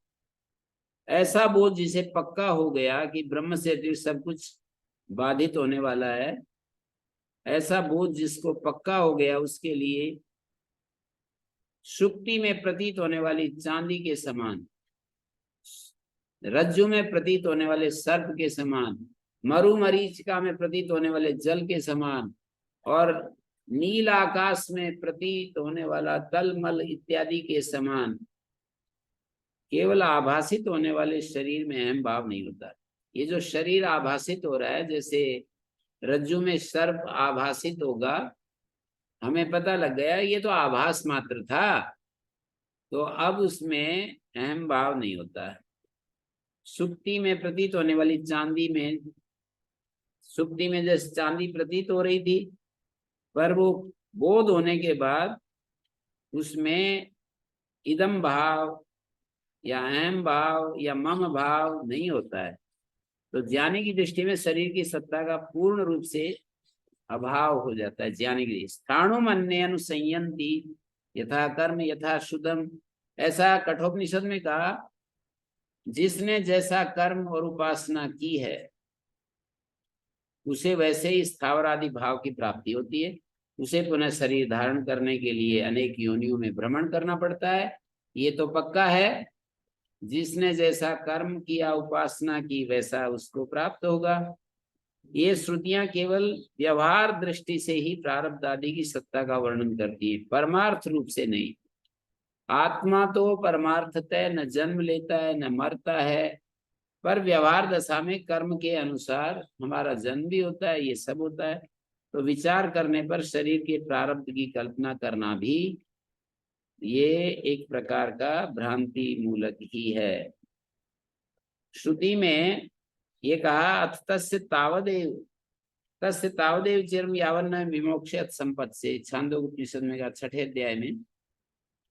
ऐसा बोध जिसे पक्का हो गया कि ब्रह्म से अतिरिक्त सब कुछ बाधित होने वाला है, ऐसा बोध जिसको पक्का हो गया, उसके लिए सुक्ति में प्रतीत होने वाली चांदी के समान, रज्जु में प्रतीत होने वाले सर्प के समान, मरुमरीचिका में प्रतीत होने वाले जल के समान, और नील आकाश में प्रतीत होने वाला तलमल इत्यादि के समान केवल आभासित होने वाले शरीर में अहम भाव नहीं होता। ये जो शरीर आभासित हो रहा है, जैसे रज्जु में सर्प आभासित होगा, हमें पता लग गया ये तो आभास मात्र था, तो अब उसमें अहम भाव नहीं होता है। सुक्ति में प्रतीत होने वाली चांदी में, सुक्ति में जैसे चांदी प्रतीत हो रही थी, पर वो बोध होने के बाद उसमें इदम भाव या अहम भाव या मम भाव नहीं होता है। तो ज्ञानी की दृष्टि में शरीर की सत्ता का पूर्ण रूप से अभाव हो जाता है। ज्ञानी की स्थाणु मन्य अनुसंयंती यथा कर्म यथा शुद्धम, ऐसा कठोपनिषद में कहा, जिसने जैसा कर्म और उपासना की है उसे वैसे ही स्थावर आदि भाव की प्राप्ति होती है। उसे पुनः शरीर धारण करने के लिए अनेक योनियों में भ्रमण करना पड़ता है, ये तो पक्का है। जिसने जैसा कर्म किया उपासना की वैसा उसको प्राप्त होगा। ये श्रुतियां केवल व्यवहार दृष्टि से ही प्रारब्ध आदि की सत्ता का वर्णन करती है, परमार्थ रूप से नहीं। आत्मा तो परमार्थतः न जन्म लेता है न मरता है, पर व्यवहार दशा में कर्म के अनुसार हमारा जन्म भी होता है, ये सब होता है। तो विचार करने पर शरीर के प्रारब्ध की कल्पना करना भी ये एक प्रकार का भ्रांति मूलक ही है। श्रुति में ये कहा, अथ तस्य तावदेव चिरम यावन्न विमोक्षयत संपत् से, छांदोग्योपनिषद में कहा 6ठे अध्याय में।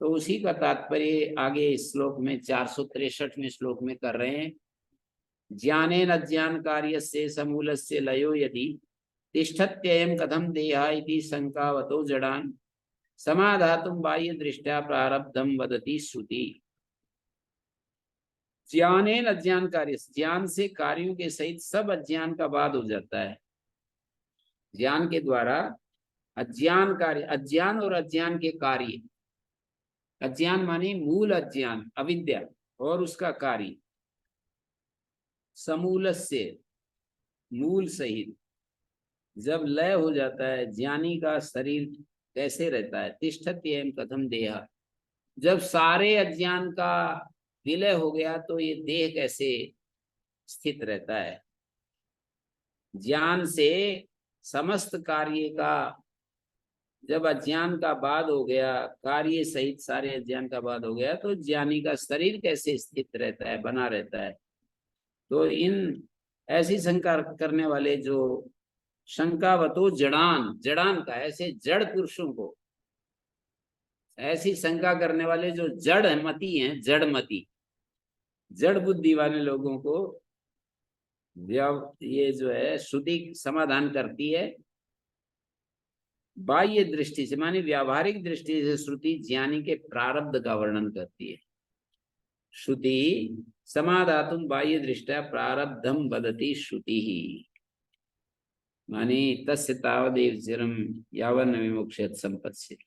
तो उसी का तात्पर्य आगे श्लोक में 463वें श्लोक में कर रहे हैं। ज्ञानेन अज्ञान कार्यस्य समूलस्य लयो यदि तिष्ठत्ययं कथम देहा इति शंकावतो जडान समाधातुं बाह्य दृष्टया प्रारब्धम वदति श्रुति। ज्ञानेन अज्ञान कार्य, ज्ञान से कार्यों के सहित सब अज्ञान का बाध हो जाता है। ज्ञान के द्वारा अज्ञान कार्य, अज्ञान और अज्ञान के कार्य, अज्ञान माने मूल अज्ञान अविद्या और उसका कार्य, समूलस्य मूल सहित जब लय हो जाता है, ज्ञानी का शरीर कैसे रहता है, तिष्ठत्ययं कथम देहा, जब सारे अज्ञान का विलय हो गया तो ये देह कैसे स्थित रहता है। ज्ञान से समस्त कार्य का, जब अज्ञान का बाध हो गया, कार्य सहित सारे अज्ञान का बाध हो गया, तो ज्ञानी का शरीर कैसे स्थित रहता है, बना रहता है। तो इन ऐसी शंका करने वाले जो शंकावतो जड़ान, जड़ान का ऐसे जड़ पुरुषों को, ऐसी शंका करने वाले जो जड़ मती हैं, जड़मती जड़ बुद्धि वाले लोगों को ये जो है श्रुति समाधान करती है। बाह्य दृष्टि से माने व्यावहारिक दृष्टि से श्रुति ज्ञानी के प्रारब्ध का वर्णन करती है। श्रुति समाधातुं बाह्य दृष्टया प्रारब्धम वदति श्रुति ही, माने तस्य तावदेव चिरम यावन्न विमुक्षयत संपत्ति।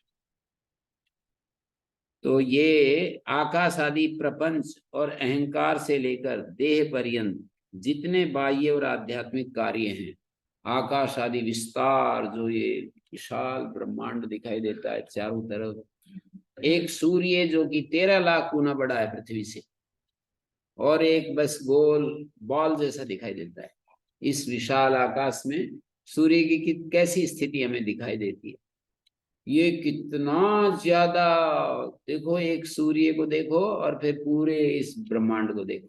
तो ये आकाश आदि प्रपंच और अहंकार से लेकर देह पर्यंत जितने बाह्य और आध्यात्मिक कार्य हैं, आकाश आदि विस्तार, जो ये विशाल ब्रह्मांड दिखाई देता है चारों तरफ, एक सूर्य जो कि 13 लाख गुना बड़ा है पृथ्वी से, और एक बस गोल बॉल जैसा दिखाई देता है। इस विशाल आकाश में सूर्य की कैसी स्थिति हमें दिखाई देती है। ये कितना ज्यादा, देखो एक सूर्य को देखो और फिर पूरे इस ब्रह्मांड को देखो,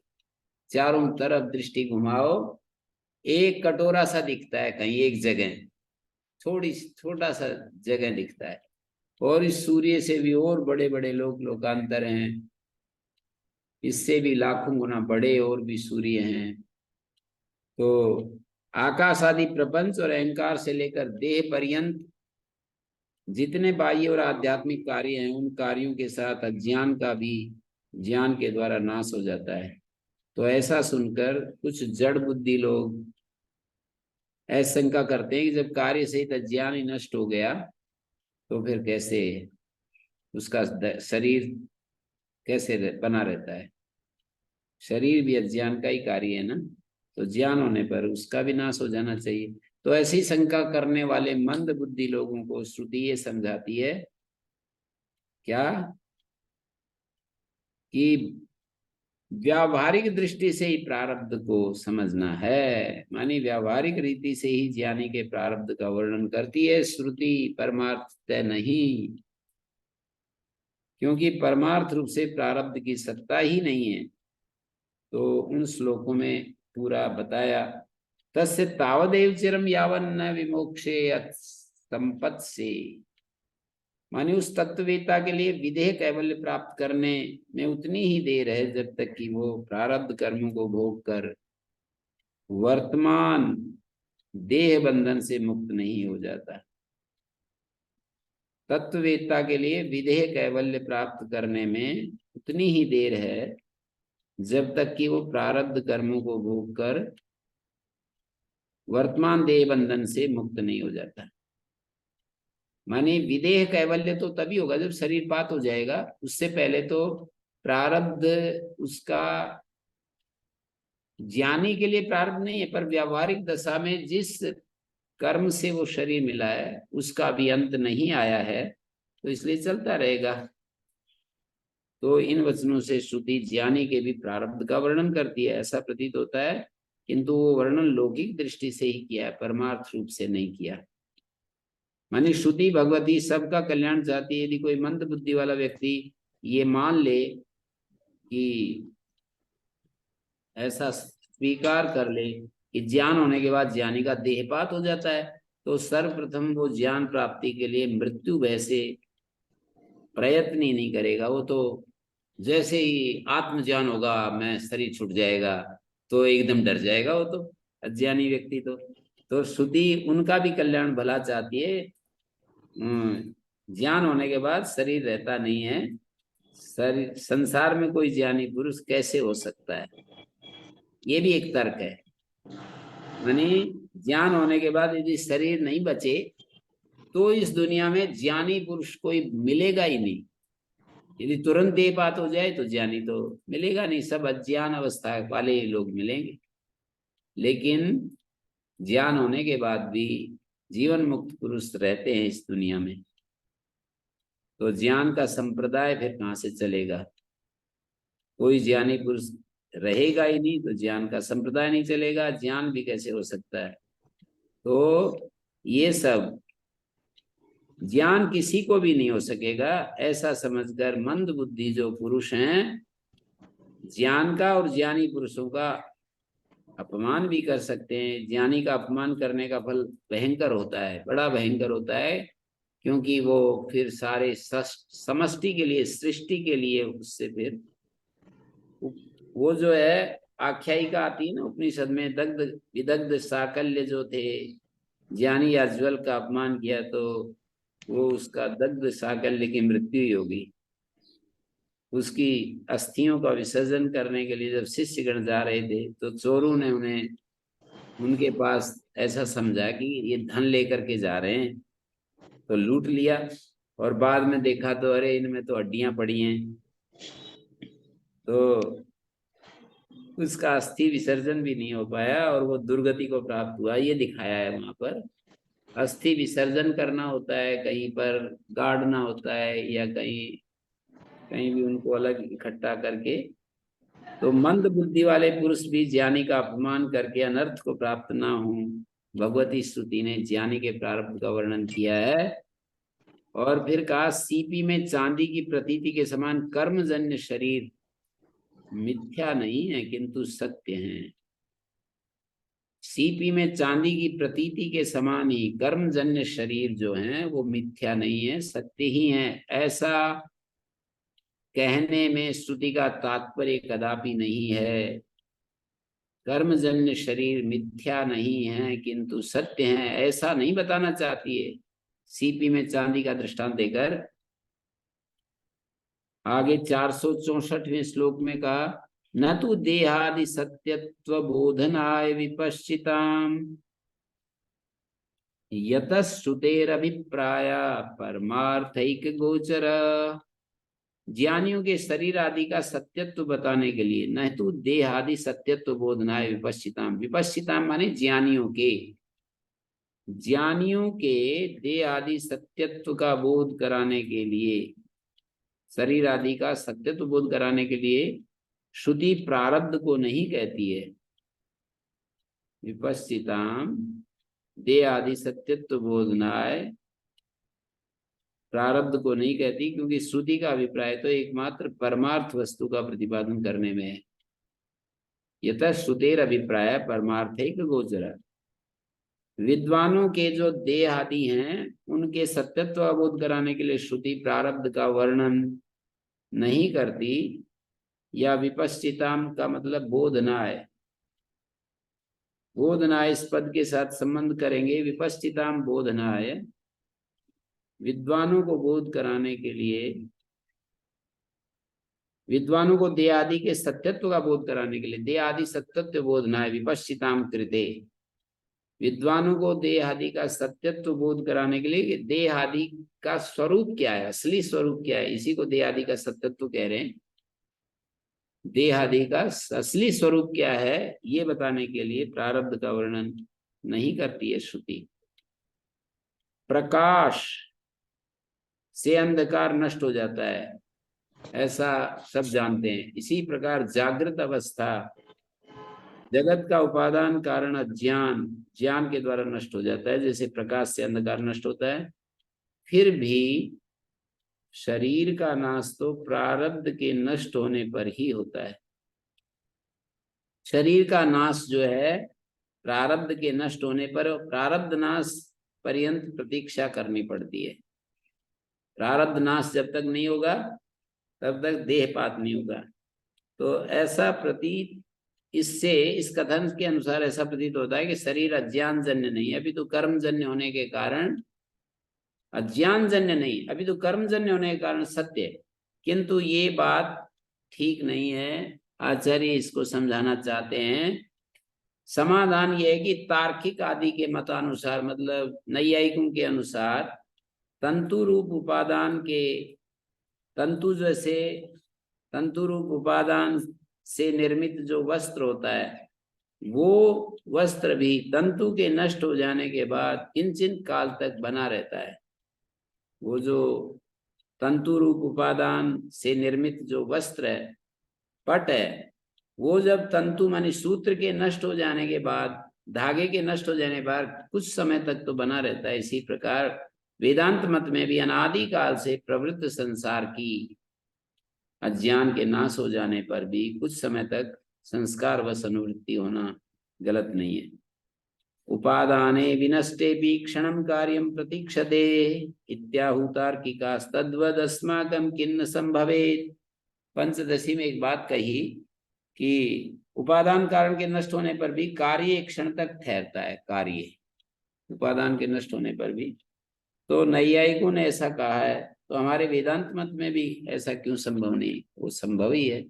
चारों तरफ दृष्टि घुमाओ, एक कटोरा सा दिखता है कहीं एक जगह, छोटा सा जगह दिखता है, और इस सूर्य से भी और बड़े बड़े लोकांतर हैं, इससे भी लाखों गुना बड़े और भी सूर्य हैं। तो आकाश आदि प्रपंच और अहंकार से लेकर देह पर्यंत जितने बाह्य और आध्यात्मिक कार्य हैं, उन कार्यों के साथ अज्ञान का भी ज्ञान के द्वारा नाश हो जाता है। तो ऐसा सुनकर कुछ जड़ बुद्धि लोग ऐसा शंका करते हैं कि जब कार्य सहित अज्ञान ही नष्ट हो गया तो फिर कैसे उसका शरीर कैसे बना रहता है। शरीर भी अज्ञान का ही कार्य है ना, तो ज्ञान होने पर उसका भी नाश हो जाना चाहिए। तो ऐसी शंका करने वाले मंद बुद्धि लोगों को श्रुति ये समझाती है क्या, कि व्यावहारिक दृष्टि से ही प्रारब्ध को समझना है, मानी व्यावहारिक रीति से ही ज्ञानी के प्रारब्ध का वर्णन करती है श्रुति, परमार्थतः नहीं। क्योंकि परमार्थ रूप से प्रारब्ध की सत्ता ही नहीं है। तो उन श्लोकों में पूरा बताया, तस्य तावदेव चिरम यावन्न विमोक्षेयत संपत्ति से, माने उस तत्ववेता के लिए विदेह कैवल्य प्राप्त करने में उतनी ही देर है जब तक कि वो प्रारब्ध कर्मों को भोग कर वर्तमान देह बंधन से मुक्त नहीं हो जाता। तत्ववेत्ता के लिए विदेह कैवल्य प्राप्त करने में उतनी ही देर है जब तक कि वो प्रारब्ध कर्मों को भोग कर वर्तमान देह बंधन से मुक्त नहीं हो जाता। माने विदेह कैवल्य तो तभी होगा जब शरीर पात हो जाएगा, उससे पहले तो प्रारब्ध उसका ज्ञानी के लिए प्रारब्ध नहीं है, पर व्यावहारिक दशा में जिस कर्म से वो शरीर मिला है उसका भी अंत नहीं आया है, तो इसलिए चलता रहेगा। तो इन वचनों से श्रुति ज्ञानी के भी प्रारब्ध का वर्णन करती है, ऐसा प्रतीत होता है, किंतु वो वर्णन लौकिक दृष्टि से ही किया है, परमार्थ रूप से नहीं किया। मानी श्रुति भगवती सबका कल्याण चाहती है। यदि कोई मंद बुद्धि वाला व्यक्ति ये मान ले कि ऐसा स्वीकार कर ले कि ज्ञान होने के बाद ज्ञानी का देहपात हो जाता है, तो सर्वप्रथम वो ज्ञान प्राप्ति के लिए मृत्यु भय से प्रयत्न ही नहीं करेगा। वो तो जैसे ही आत्मज्ञान होगा मैं शरीर छूट जाएगा तो एकदम डर जाएगा वो तो अज्ञानी व्यक्ति। तो श्रुति उनका भी कल्याण भला चाहती है। ज्ञान होने के बाद शरीर रहता नहीं है। शरीर संसार में कोई ज्ञानी पुरुष कैसे हो सकता है, ये भी एक तर्क है। यानी ज्ञान होने के बाद यदि शरीर नहीं बचे तो इस दुनिया में ज्ञानी पुरुष कोई मिलेगा ही नहीं। यदि तुरंत देहपात हो जाए तो ज्ञानी तो मिलेगा नहीं, सब अज्ञान अवस्था वाले लोग मिलेंगे। लेकिन ज्ञान होने के बाद भी जीवन मुक्त पुरुष रहते हैं इस दुनिया में, तो ज्ञान का संप्रदाय फिर कहाँ से चलेगा? कोई ज्ञानी पुरुष रहेगा ही नहीं तो ज्ञान का संप्रदाय नहीं चलेगा, ज्ञान भी कैसे हो सकता है? तो ये सब ज्ञान किसी को भी नहीं हो सकेगा, ऐसा समझकर मंद बुद्धि जो पुरुष हैं ज्ञान का और ज्ञानी पुरुषों का अपमान भी कर सकते हैं। ज्ञानी का अपमान करने का फल भयंकर होता है, बड़ा भयंकर होता है, क्योंकि वो फिर सारे समष्टि के लिए, सृष्टि के लिए उससे फिर वो जो है आख्यायिका आती है ना उपनिषद में, दग्ध विदग्ध साकल्य जो थे, ज्ञानी याज्वल का अपमान किया तो वो उसका दग्ध साकल्य की मृत्यु ही होगी। उसकी अस्थियों का विसर्जन करने के लिए जब शिष्यगण जा रहे थे तो चोरों ने उन्हें उनके पास ऐसा समझा कि ये धन लेकर के जा रहे हैं, तो लूट लिया, और बाद में देखा तो अरे इनमें तो हड्डियां पड़ी हैं, तो उसका अस्थि विसर्जन भी नहीं हो पाया और वो दुर्गति को प्राप्त हुआ। ये दिखाया है वहां पर। अस्थि विसर्जन करना होता है, कहीं पर गाड़ना होता है, या कहीं कहीं भी उनको अलग इकट्ठा करके। तो मंद बुद्धि वाले पुरुष भी ज्ञानी का अपमान करके अनर्थ को प्राप्त ना हो, भगवती स्तुति ने ज्ञानी के प्रारब्ध का वर्णन किया है। और फिर कहा सीपी में चांदी की प्रतीति के समान कर्मजन्य शरीर मिथ्या नहीं है किंतु सत्य है। सीपी में चांदी की प्रतीति के समान ही कर्मजन्य शरीर जो है वो मिथ्या नहीं है, सत्य ही है। ऐसा कहने में श्रुति का तात्पर्य कदापि नहीं है। कर्मजन्य शरीर मिथ्या नहीं है किंतु सत्य है, ऐसा नहीं बताना चाहती है सीपी में चांदी का दृष्टांत देकर। आगे 464वें श्लोक में कहा न तो देहादि सत्यत्व बोधनाय विपश्चिताम यतश्रुतेरभिप्राय परमार्थैक गोचर। ज्ञानियों के शरीर आदि का सत्यत्व बताने के लिए न तो देह आदि सत्यत्व बोधनाय विपश्चिताम, विपश्चिताम माने ज्ञानियों के देह आदि सत्यत्व का बोध कराने के लिए, शरीर आदि का सत्यत्व बोध कराने के लिए श्रुति प्रारब्ध को नहीं कहती है। विपश्चिताम देह आदि सत्यत्व बोधनाय प्रारब्ध को नहीं कहती, क्योंकि श्रुति का अभिप्राय तो एकमात्र परमार्थ वस्तु का प्रतिपादन करने में है। यतः श्रुतेर अभिप्राय परमार्थैक गोचर। विद्वानों के जो देह आदि हैं उनके सत्यत्व अवबोध कराने के लिए श्रुति प्रारब्ध का वर्णन नहीं करती, या विपश्चिताम का मतलब बोधनाय, बोधनाय इस पद के साथ संबंध करेंगे। विपश्चिताम बोधनाय, विद्वानों को बोध कराने के लिए, विद्वानों को देह आदि के सत्यत्व का बोध कराने के लिए, देह आदि सत्यत्व बोधनाय विपश्चिताम कृते, विद्वानों को देह आदि का सत्यत्व बोध कराने के लिए देह आदि का स्वरूप क्या है, असली स्वरूप क्या है, इसी को देह आदि का सत्यत्व कह रहे हैं। देह आदि का असली स्वरूप क्या है ये बताने के लिए प्रारब्ध का वर्णन नहीं करती है श्रुति। प्रकाश से अंधकार नष्ट हो जाता है, ऐसा सब जानते हैं। इसी प्रकार जागृत अवस्था, जगत का उपादान कारण अज्ञान, ज्ञान के द्वारा नष्ट हो जाता है, जैसे प्रकाश से अंधकार नष्ट होता है। फिर भी शरीर का नाश तो प्रारब्ध के नष्ट होने पर ही होता है। शरीर का नाश जो है प्रारब्ध के नष्ट होने पर, प्रारब्ध नाश पर्यंत प्रतीक्षा करनी पड़ती है। प्रारब्ध नाश जब तक नहीं होगा तब तक देहपात नहीं होगा। तो ऐसा प्रतीत, इससे इस कथन के अनुसार ऐसा प्रतीत होता है कि शरीर अज्ञान जन्य नहीं, अभी तो कर्म जन्य होने के कारण, अज्ञान जन्य नहीं, अभी तो कर्म जन्य होने के कारण सत्य है। किंतु ये बात ठीक नहीं है। आचार्य इसको समझाना चाहते हैं। समाधान ये है कि तार्किक आदि के मतानुसार, मतलब नैयायिकों के अनुसार, तंतु रूप उपादान के, तंतु जैसे तंतु रूप उपादान से निर्मित जो वस्त्र होता है, वो वस्त्र भी तंतु के नष्ट हो जाने के बाद किंचित काल तक बना रहता है। वो जो तंतु रूप उपादान से निर्मित जो वस्त्र है, पट है, वो जब तंतु मानी सूत्र के नष्ट हो जाने के बाद, धागे के नष्ट हो जाने के बाद कुछ समय तक तो बना रहता है। इसी प्रकार वेदांत मत में भी अनादि काल से प्रवृत्त संसार की अज्ञान के नाश हो जाने पर भी कुछ समय तक संस्कार व अनुवृत्ति होना गलत नहीं है। उपादाने विनष्टे भी क्षणम कार्यम प्रतीक्षते इत्याहुतार्किकास्तद्वद अस्माकं किन्न संभवेत्। पंचदशी में एक बात कही कि उपादान कारण के नष्ट होने पर भी कार्य एक क्षण तक ठहरता है, कार्य उपादान के नष्ट होने पर भी। तो नैयायिकों ने ऐसा कहा है, तो हमारे वेदांत मत में भी ऐसा क्यों संभव नहीं? वो संभव ही है।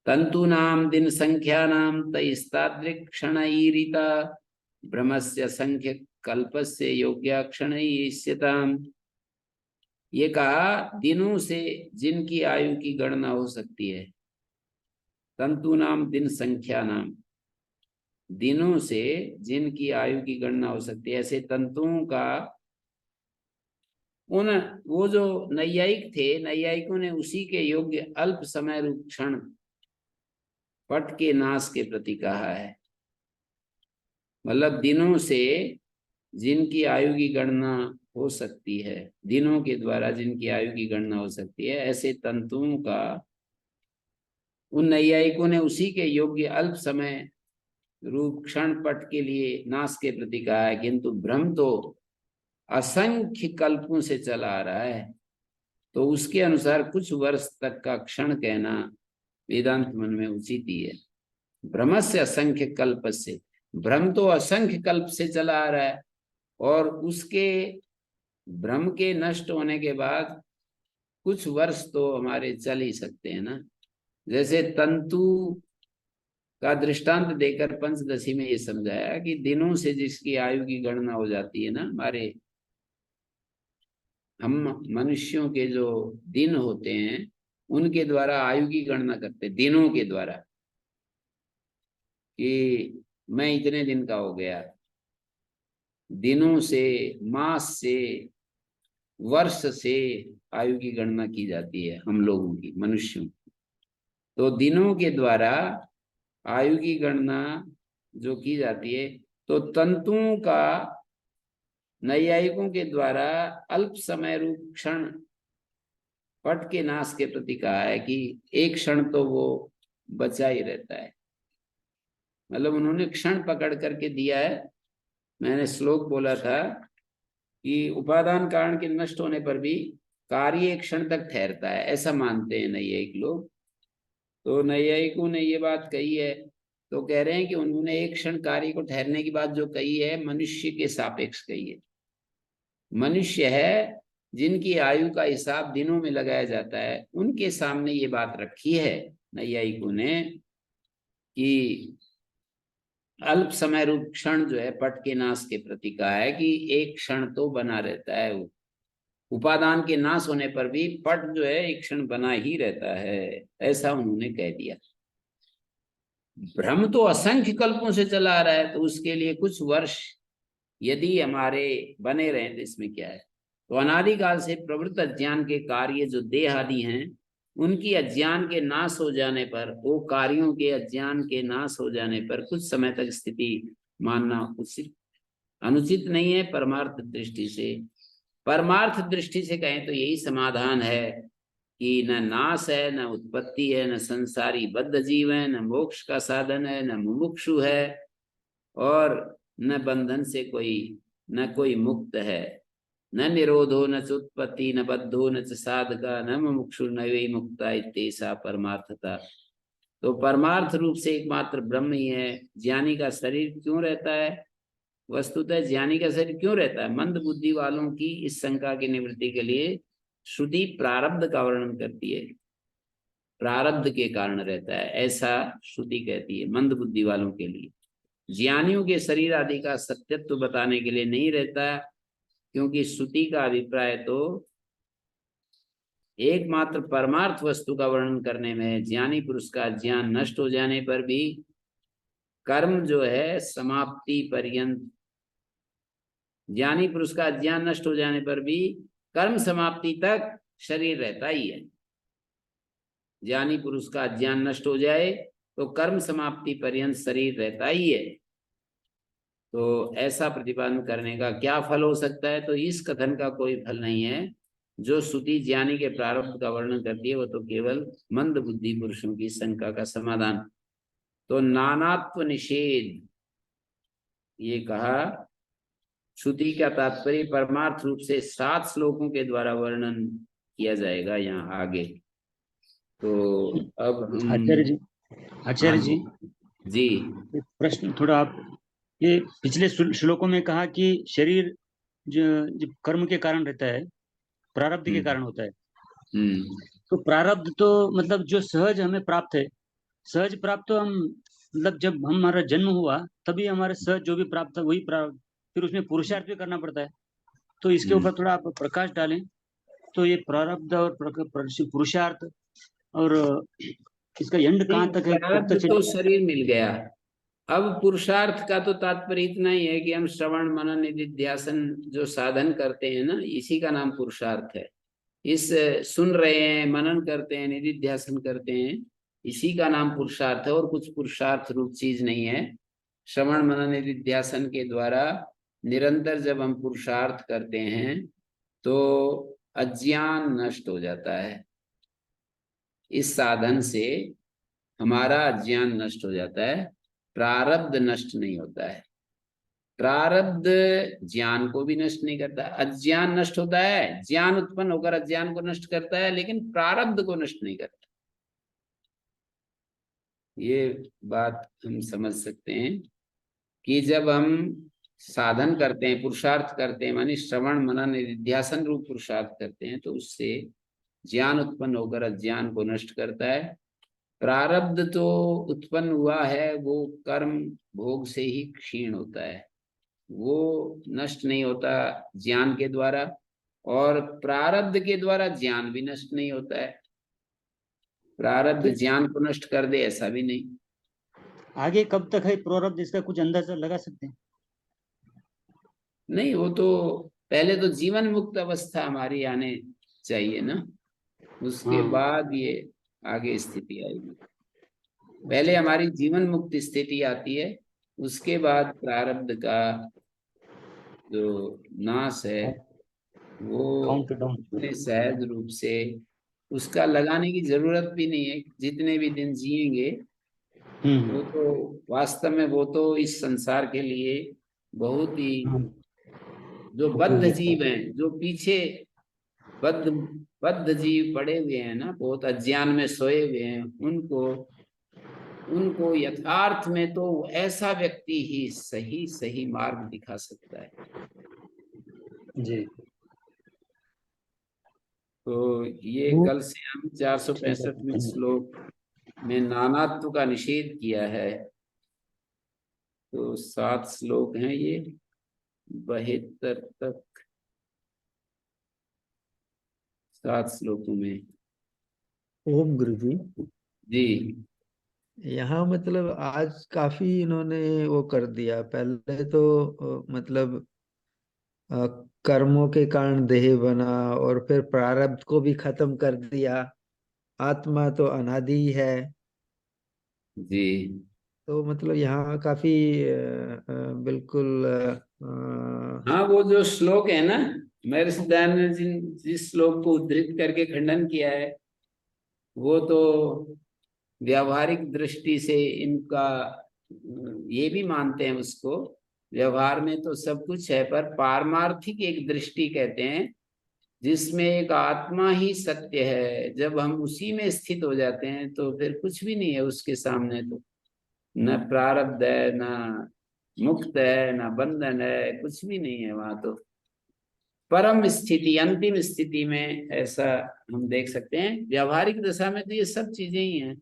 तंतु नाम दिन संख्या नाम तैस्तादृक् क्षणईरिता ब्रह्मस्य संख्य कल्पस्य योग्या क्षणईस्यताम। ये कहा दिनों से जिनकी आयु की गणना हो सकती है, तंतु नाम दिन संख्या नाम, दिनों से जिनकी आयु की गणना हो सकती है, ऐसे तंतुओं का, उन वो जो नैयायिक थे, नैयायिकों ने उसी के योग्य अल्प समय रूप क्षण पट के नाश के प्रति कहा है। मतलब दिनों से जिनकी आयु की गणना हो सकती है, दिनों के द्वारा जिनकी आयु की गणना हो सकती है, ऐसे तंतुओं का उन नैयायिकों ने उसी के योग्य अल्प समय रूप क्षण पट के लिए नाश के प्रति कहा है। किंतु भ्रम तो असंख्य कल्पों से चला आ रहा है, तो उसके अनुसार कुछ वर्ष तक का क्षण कहना वेदांत मन में उचित ही है। भ्रम से असंख्य कल्प से, भ्रम तो असंख्य कल्प से चला आ रहा है, और उसके भ्रम के नष्ट होने के बाद कुछ वर्ष तो हमारे चल ही सकते हैं ना। जैसे तंतु का दृष्टांत देकर पंचदशी में ये समझाया कि दिनों से जिसकी आयु की गणना हो जाती है ना, हमारे हम मनुष्यों के जो दिन होते हैं उनके द्वारा आयु की गणना करते हैं, दिनों के द्वारा, कि मैं इतने दिन का हो गया। दिनों से, मास से, वर्ष से आयु की गणना की जाती है हम लोगों की, मनुष्यों की। तो दिनों के द्वारा आयु की गणना जो की जाती है, तो तंतुओं का नैयायिकों के द्वारा अल्प समय रूप क्षण पट के नाश के प्रति कहा है कि एक क्षण तो वो बचा ही रहता है। मतलब उन्होंने क्षण पकड़ करके दिया है। मैंने श्लोक बोला था कि उपादान कारण के नष्ट होने पर भी कार्य एक क्षण तक ठहरता है, ऐसा मानते हैं नैयायिक लोग। तो नैयायिकों ने ये बात कही है तो कह रहे हैं कि उन्होंने एक क्षण कार्य को ठहरने की बात जो कही है मनुष्य के सापेक्ष कही है। मनुष्य है जिनकी आयु का हिसाब दिनों में लगाया जाता है, उनके सामने ये बात रखी है नैयायिकों ने कि अल्प समय रूप क्षण जो है पट के नाश के प्रति कहा है कि एक क्षण तो बना रहता है। वो उपादान के नाश होने पर भी पट जो है एक क्षण बना ही रहता है, ऐसा उन्होंने कह दिया। भ्रम तो असंख्य कल्पों से चला आ रहा है, तो उसके लिए कुछ वर्ष यदि हमारे बने रहे तो इसमें क्या है। तो अनादिकाल से प्रवृत्त अज्ञान के कार्य जो देह आदि हैं, उनकी अज्ञान के नाश हो जाने पर, वो कार्यों के अज्ञान के नाश हो जाने पर कुछ समय तक स्थिति मानना उचित अनुचित नहीं है परमार्थ दृष्टि से। परमार्थ दृष्टि से कहें तो यही समाधान है कि न नाश है, न उत्पत्ति है, न संसारी बद्ध जीव है, न मोक्ष का साधन है, न मुमुक्षु है, और न बंधन से न कोई मुक्त है। न निरोधो न च उत्पत्ति न बद्धो न च साधका न मुमुक्षु न वे मुक्ता इत्येषा परमार्थता। तो परमार्थ रूप से एकमात्र ब्रह्म ही है। ज्ञानी का शरीर क्यों रहता है? वस्तुतः ज्ञानी का शरीर क्यों रहता है? मंद बुद्धि वालों की इस शंका की निवृत्ति के लिए श्रुति प्रारब्ध का वर्णन करती है। प्रारब्ध के कारण रहता है, ऐसा श्रुति कहती है मंद बुद्धि वालों के लिए। ज्ञानियों के शरीर आदि का सत्यत्व बताने के लिए नहीं रहता, क्योंकि श्रुति का अभिप्राय तो एकमात्र परमार्थ वस्तु का वर्णन करने में। ज्ञानी पुरुष का ज्ञान नष्ट हो जाने पर भी कर्म जो है समाप्ति पर्यंत, ज्ञानी पुरुष का ज्ञान नष्ट हो जाने पर भी कर्म समाप्ति तक शरीर रहता ही है। ज्ञानी पुरुष का ज्ञान नष्ट हो जाए तो कर्म समाप्ति पर्यंत शरीर रहता ही है। तो ऐसा प्रतिपादन करने का क्या फल हो सकता है? तो इस कथन का कोई फल नहीं है। जो श्रुति ज्ञानी के प्रारब्ध का वर्णन करती है वो तो केवल मंद बुद्धि पुरुषों की शंका का समाधान। तो नानात्व निषेध ये कहा, श्रुति का तात्पर्य परमार्थ रूप से 7 श्लोकों के द्वारा वर्णन किया जाएगा यहाँ आगे। तो अब हम आचार्य जी जी एक प्रश्न थोड़ा, आप ये पिछले श्लोकों में कहा कि शरीर जो कर्म के कारण रहता है, प्रारब्ध के कारण होता है। तो प्रारब्ध तो मतलब जो सहज हमें प्राप्त है, सहज प्राप्त तो हम मतलब जब हमारा जन्म हुआ तभी हमारे सहज जो भी प्राप्त है वही प्रारब्ध, फिर उसमें पुरुषार्थ भी करना पड़ता है। तो इसके ऊपर थोड़ा आप प्रकाश डालें। तो ये प्रारब्ध और पुरुषार्थ और इसका एंड कहाँ तक है? प्रारब्ध तो शरीर मिल गया। अब पुरुषार्थ का तो तात्पर्य इतना ही है कि हम श्रवण मनन निधिध्यासन जो साधन करते हैं ना, इसी का नाम पुरुषार्थ है। इस सुन रहे हैं, मनन करते हैं, निधिध्यासन करते हैं, इसी का नाम पुरुषार्थ है, और कुछ पुरुषार्थ रूप चीज नहीं है। श्रवण मनन निधिध्यासन के द्वारा निरंतर जब हम पुरुषार्थ करते हैं तो अज्ञान नष्ट हो जाता है। इस साधन से हमारा अज्ञान नष्ट हो जाता है, प्रारब्ध नष्ट नहीं होता है। प्रारब्ध ज्ञान को भी नष्ट नहीं करता। अज्ञान नष्ट होता है, ज्ञान उत्पन्न होकर अज्ञान को नष्ट करता है, लेकिन प्रारब्ध को नष्ट नहीं करता। ये बात हम समझ सकते हैं कि जब हम साधन करते हैं, पुरुषार्थ करते हैं, मानी श्रवण मनन निधिध्यासन रूप पुरुषार्थ करते हैं, तो उससे ज्ञान उत्पन्न होकर अज्ञान को नष्ट करता है। प्रारब्ध तो उत्पन्न हुआ है, वो कर्म भोग से ही क्षीण होता है, वो नष्ट नहीं होता ज्ञान के द्वारा, और प्रारब्ध के द्वारा ज्ञान भी नष्ट नहीं होता है। प्रारब्ध ज्ञान को नष्ट कर दे ऐसा भी नहीं। आगे कब तक है प्रारब्ध, इसका कुछ अंदाजा लगा सकते हैं? नहीं, वो तो पहले तो जीवन मुक्त अवस्था हमारी आने चाहिए ना, उसके बाद ये आगे स्थिति आएगी। पहले हमारी जीवन मुक्त स्थिति आती है, उसके बाद प्रारब्ध का जो नाश है वो इतने सहज रूप से उसका लगाने की जरूरत भी नहीं है। जितने भी दिन जिएंगे वो तो वास्तव में वो तो इस संसार के लिए बहुत ही, जो बद्ध जीव हैं, जो पीछे बद्ध बद्ध जीव पड़े हुए हैं ना, बहुत अज्ञान में सोए हुए हैं, उनको उनको यथार्थ में तो ऐसा व्यक्ति ही सही सही मार्ग दिखा सकता है। जी। तो ये वो कल से हम 465वें श्लोक में नानात्व का निषेध किया है। तो 7 श्लोक हैं ये, 72 तक 7 श्लोकों में। ओम गुरु जी, जी यहाँ मतलब आज काफी इन्होंने वो कर दिया। पहले तो मतलब अ, कर्मों के कारण देह बना, और फिर प्रारब्ध को भी खत्म कर दिया। आत्मा तो अनादि ही है। जी। तो मतलब यहाँ काफी बिल्कुल हाँ, वो जो श्लोक है ना, महर्षि दयानंद जी ने जिस श्लोक को उद्धृत करके खंडन किया है, वो तो व्यावहारिक दृष्टि से इनका ये भी मानते हैं उसको। व्यवहार में तो सब कुछ है, पर पारमार्थिक एक दृष्टि कहते हैं जिसमें एक आत्मा ही सत्य है। जब हम उसी में स्थित हो जाते हैं तो फिर कुछ भी नहीं है उसके सामने। तो न प्रारब्ध है, न मुक्त है, न बंधन है, कुछ भी नहीं है वहां। तो परम स्थिति, अंतिम स्थिति में ऐसा हम देख सकते हैं। व्यावहारिक दशा में तो ये सब चीजें ही हैं,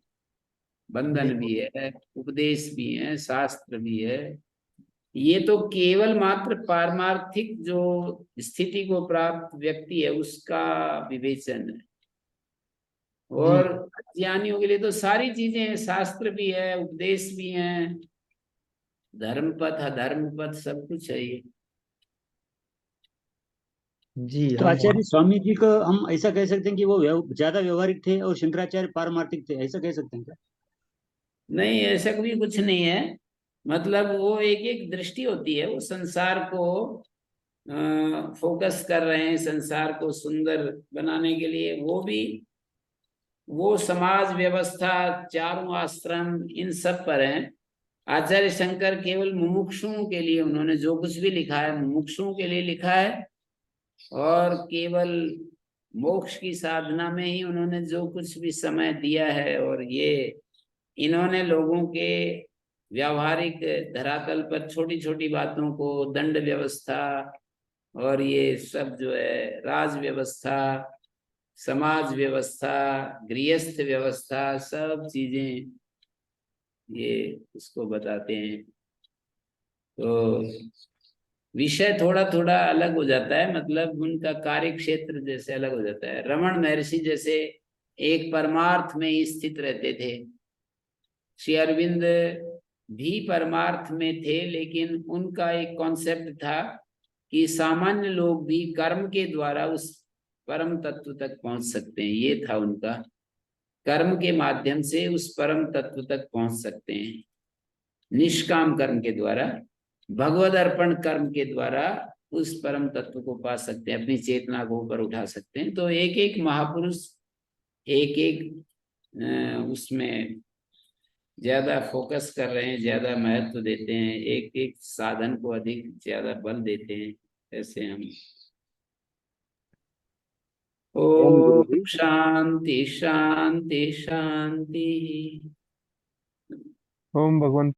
बंधन भी है, उपदेश भी है, शास्त्र भी है। ये तो केवल मात्र पारमार्थिक जो स्थिति को प्राप्त व्यक्ति है उसका विवेचन है। जी। और ज्ञानियों के लिए तो सारी चीजें हैं, शास्त्र भी है, उपदेश भी है, धर्म पथ अधर्म पथ सब कुछ है ये। जी तो हम आचार्य स्वामी जी को हम ऐसा कह सकते हैं कि वो ज्यादा व्यवहारिक थे और शंकराचार्य पारमार्थिक थे, ऐसा कह सकते हैं क्या? नहीं, ऐसा भी कुछ नहीं है। मतलब वो एक एक दृष्टि होती है। वो संसार को फोकस कर रहे हैं, संसार को सुंदर बनाने के लिए। वो भी वो समाज व्यवस्था, चारों आश्रम, इन सब पर हैं। आचार्य शंकर केवल मुमुक्षुओं के लिए उन्होंने जो कुछ भी लिखा है मुमुक्षुओं के लिए लिखा है। और केवल मोक्ष की साधना में ही उन्होंने जो कुछ भी समय दिया है। और ये इन्होंने लोगों के व्यावहारिक धरातल पर छोटी छोटी बातों को, दंड व्यवस्था और ये सब जो है राज व्यवस्था, समाज व्यवस्था, गृहस्थ व्यवस्था, सब चीजें ये उसको बताते हैं। तो विषय थोड़ा थोड़ा अलग हो जाता है, मतलब उनका कार्य क्षेत्र जैसे अलग हो जाता है। रमण महर्षि जैसे एक परमार्थ में ही स्थित रहते थे। श्री अरविंद भी परमार्थ में थे, लेकिन उनका एक कॉन्सेप्ट था कि सामान्य लोग भी कर्म के द्वारा उस परम तत्व तक पहुंच सकते हैं। ये था उनका, कर्म के माध्यम से उस परम तत्व तक पहुंच सकते हैं, निष्काम कर्म के द्वारा, भगवद अर्पण कर्म के द्वारा उस परम तत्व को पा सकते हैं, अपनी चेतना को ऊपर उठा सकते हैं। तो एक एक महापुरुष एक एक उसमें ज्यादा फोकस कर रहे हैं, ज्यादा महत्व देते हैं, एक एक साधन को अधिक ज्यादा बल देते हैं। ऐसे हम ओम गुरु ओम जी। शांति शांति शांति। ओम भगवंत